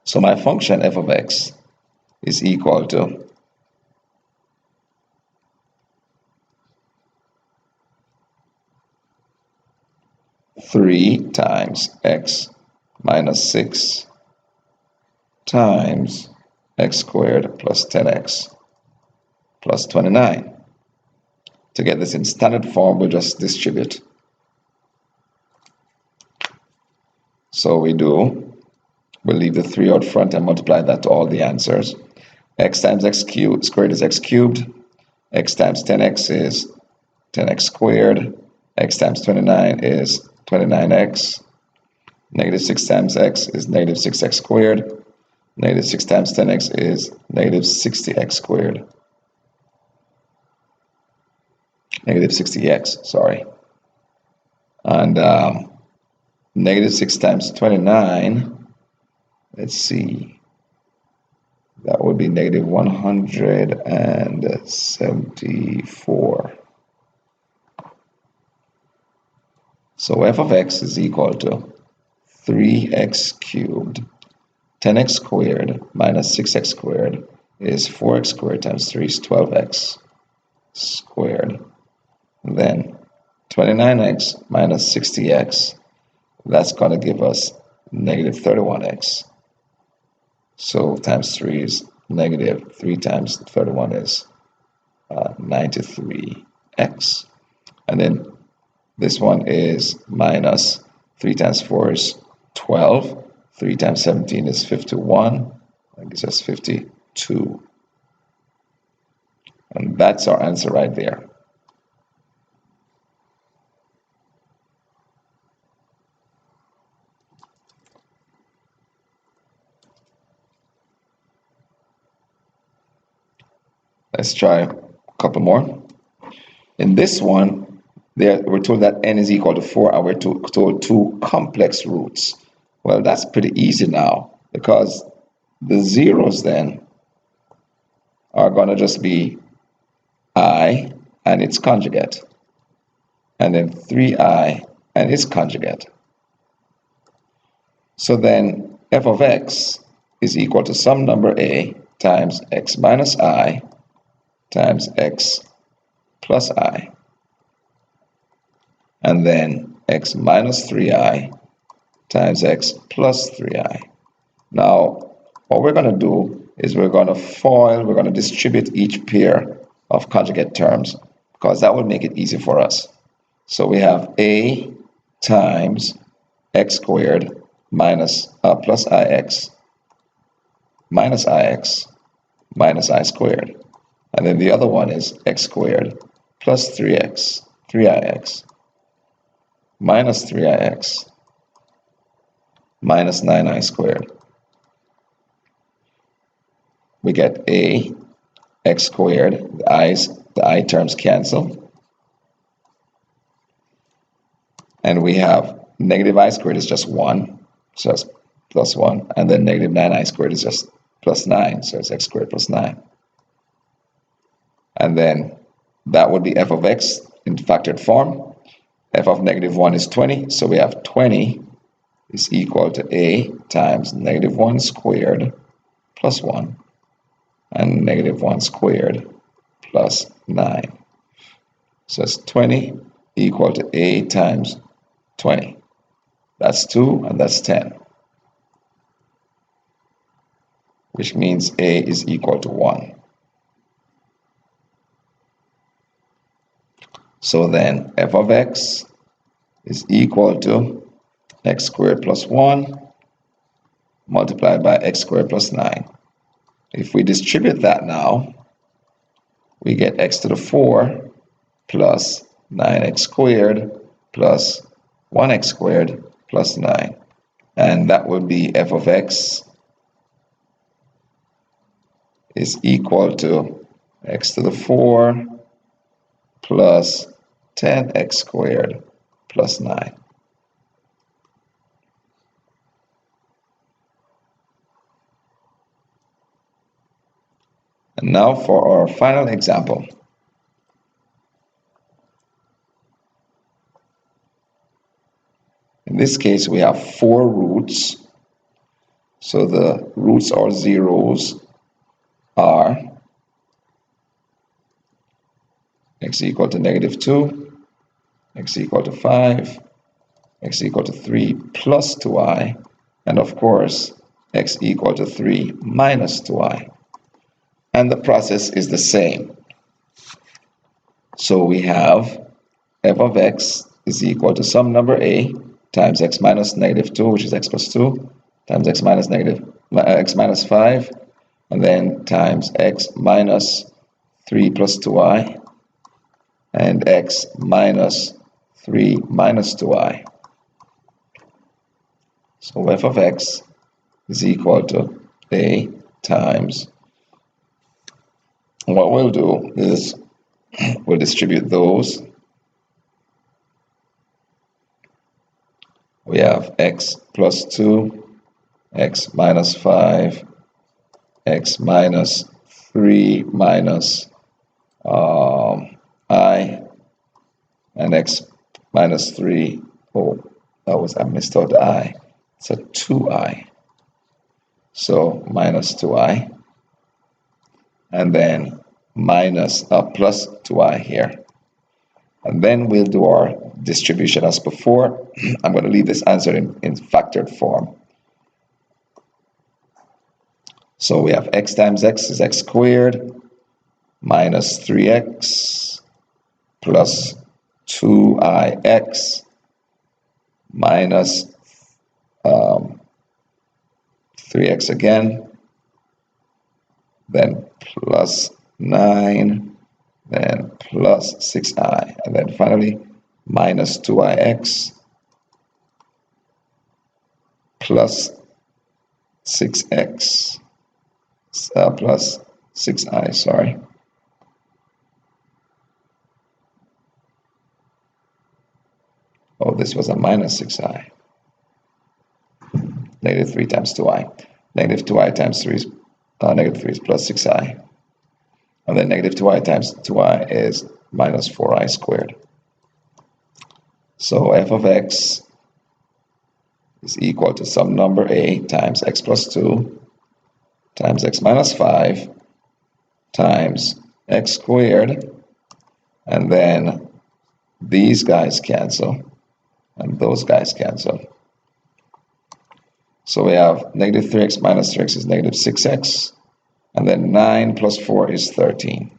So my function f of x is equal to 3 times x minus 6 times x squared plus 10x plus 29. To get this in standard form, we'll just distribute. So we'll leave the 3 out front and multiply that to all the answers. X times x squared is x cubed. X times 10x is 10x squared. X times 29 is 29x. Negative 6 times x is negative 6x squared. Negative 6 times 10x is negative 60x squared. Negative 60x, sorry. And negative 6 times 29, let's see, that would be negative 174. So f of x is equal to 3x cubed, 10x squared minus 6x squared is 4x squared times 3 is 12x squared. And then 29x minus 60x, that's going to give us negative 31x. So times 3 is negative. 3 times 31 is 93x. And then this one is minus 3 times 4 is 12. 3 times 17 is 51. That gives us 52. And that's our answer right there. Let's try a couple more. In this one, we're told that n is equal to 4, and we're told two complex roots. Well, that's pretty easy now, because the zeros then are going to just be I and its conjugate, and then 3i and its conjugate. So then f of x is equal to some number a times x minus I times x plus I, and then x minus 3i times x plus 3i. Now, what we're going to do is we're going to distribute each pair of conjugate terms, because that will make it easy for us. So we have a times x squared minus plus ix minus ix minus I squared. And then the other one is x squared plus 3ix minus 3ix minus 9i squared. We get a x squared, the I terms cancel, and we have negative I squared is just 1, so it's plus 1, and then negative 9i squared is just plus 9, so it's x squared plus 9. And then that would be f of x in factored form. F of negative 1 is 20, so we have 20 is equal to a times negative 1 squared plus 1 and negative 1 squared plus 9. So it's 20 equal to a times 20. That's 2 and that's 10, which means a is equal to 1. So then f of x is equal to x squared plus 1 multiplied by x squared plus 9. If we distribute that now, we get x to the 4 plus 9x squared plus 1x squared plus 9. And that would be f of x is equal to x to the 4 plus 10x squared plus 9. And now for our final example. In this case, we have 4 roots. So the roots or zeros are x equal to negative 2, x equal to 5, x equal to 3 plus 2i, and of course, x equal to 3 minus 2i. And the process is the same. So we have f of x is equal to some number a times x minus negative 2, which is x plus 2, times x minus 5, and then times x minus 3 plus 2i, and x minus 3 minus 2i. So f of x is equal to a times, what we'll do is we'll distribute those. We have x plus 2, x minus 5, x minus 3 minus I, and x minus 3, I missed out the I, it's a 2i, so minus 2i, and then minus plus 2i here. And then we'll do our distribution as before. I'm going to leave this answer in factored form. So we have x times x is x squared minus 3x plus 2ix minus 3x again, then plus 9, then plus 6i, and then finally minus 2ix plus 6x plus 6i, sorry, Oh, this was a minus 6i. Negative 3 times 2i. Negative 2i times 3 is negative 3 is plus 6i. And then negative 2i times 2i is minus 4i squared. So f of x is equal to some number a times x plus 2 times x minus 5 times x squared, and then these guys cancel and those guys cancel. So we have negative 3x minus 3x is negative 6x, and then 9 plus 4 is 13.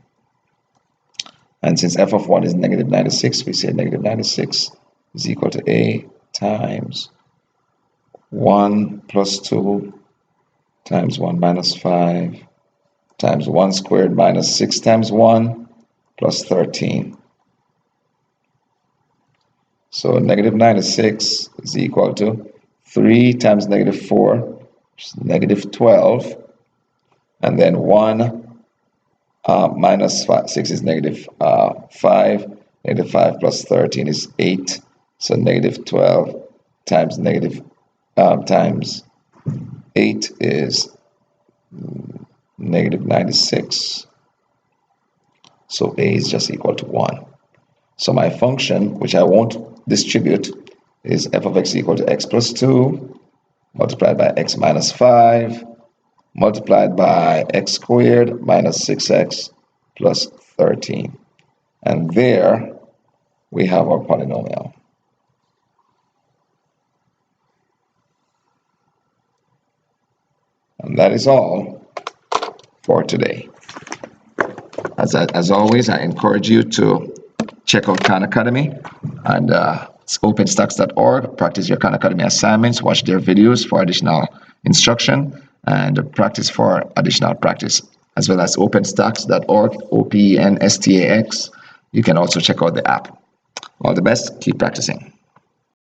And since f of 1 is negative 96, we say negative 96 is equal to a times 1 plus 2 times 1 minus 5 times 1 squared minus 6 times 1 plus 13. So negative 96 is equal to 3 times negative 4, which is negative 12, and then 1 minus 6 is negative 5, negative 5 plus 13 is 8, so negative 12 times negative times 8 is negative 96. So a is just equal to 1. So my function, which I won't distribute, is f of x equal to x plus 2 multiplied by x minus 5 multiplied by x squared minus 6x plus 13. And there we have our polynomial. And that is all for today. As always, I encourage you to check out Khan Academy, and it's openstocks.org. Practice your Khan Academy assignments, watch their videos for additional instruction, and practice for additional practice, as well as openstocks.org, OPENSTAX. You can also check out the app. All the best. Keep practicing.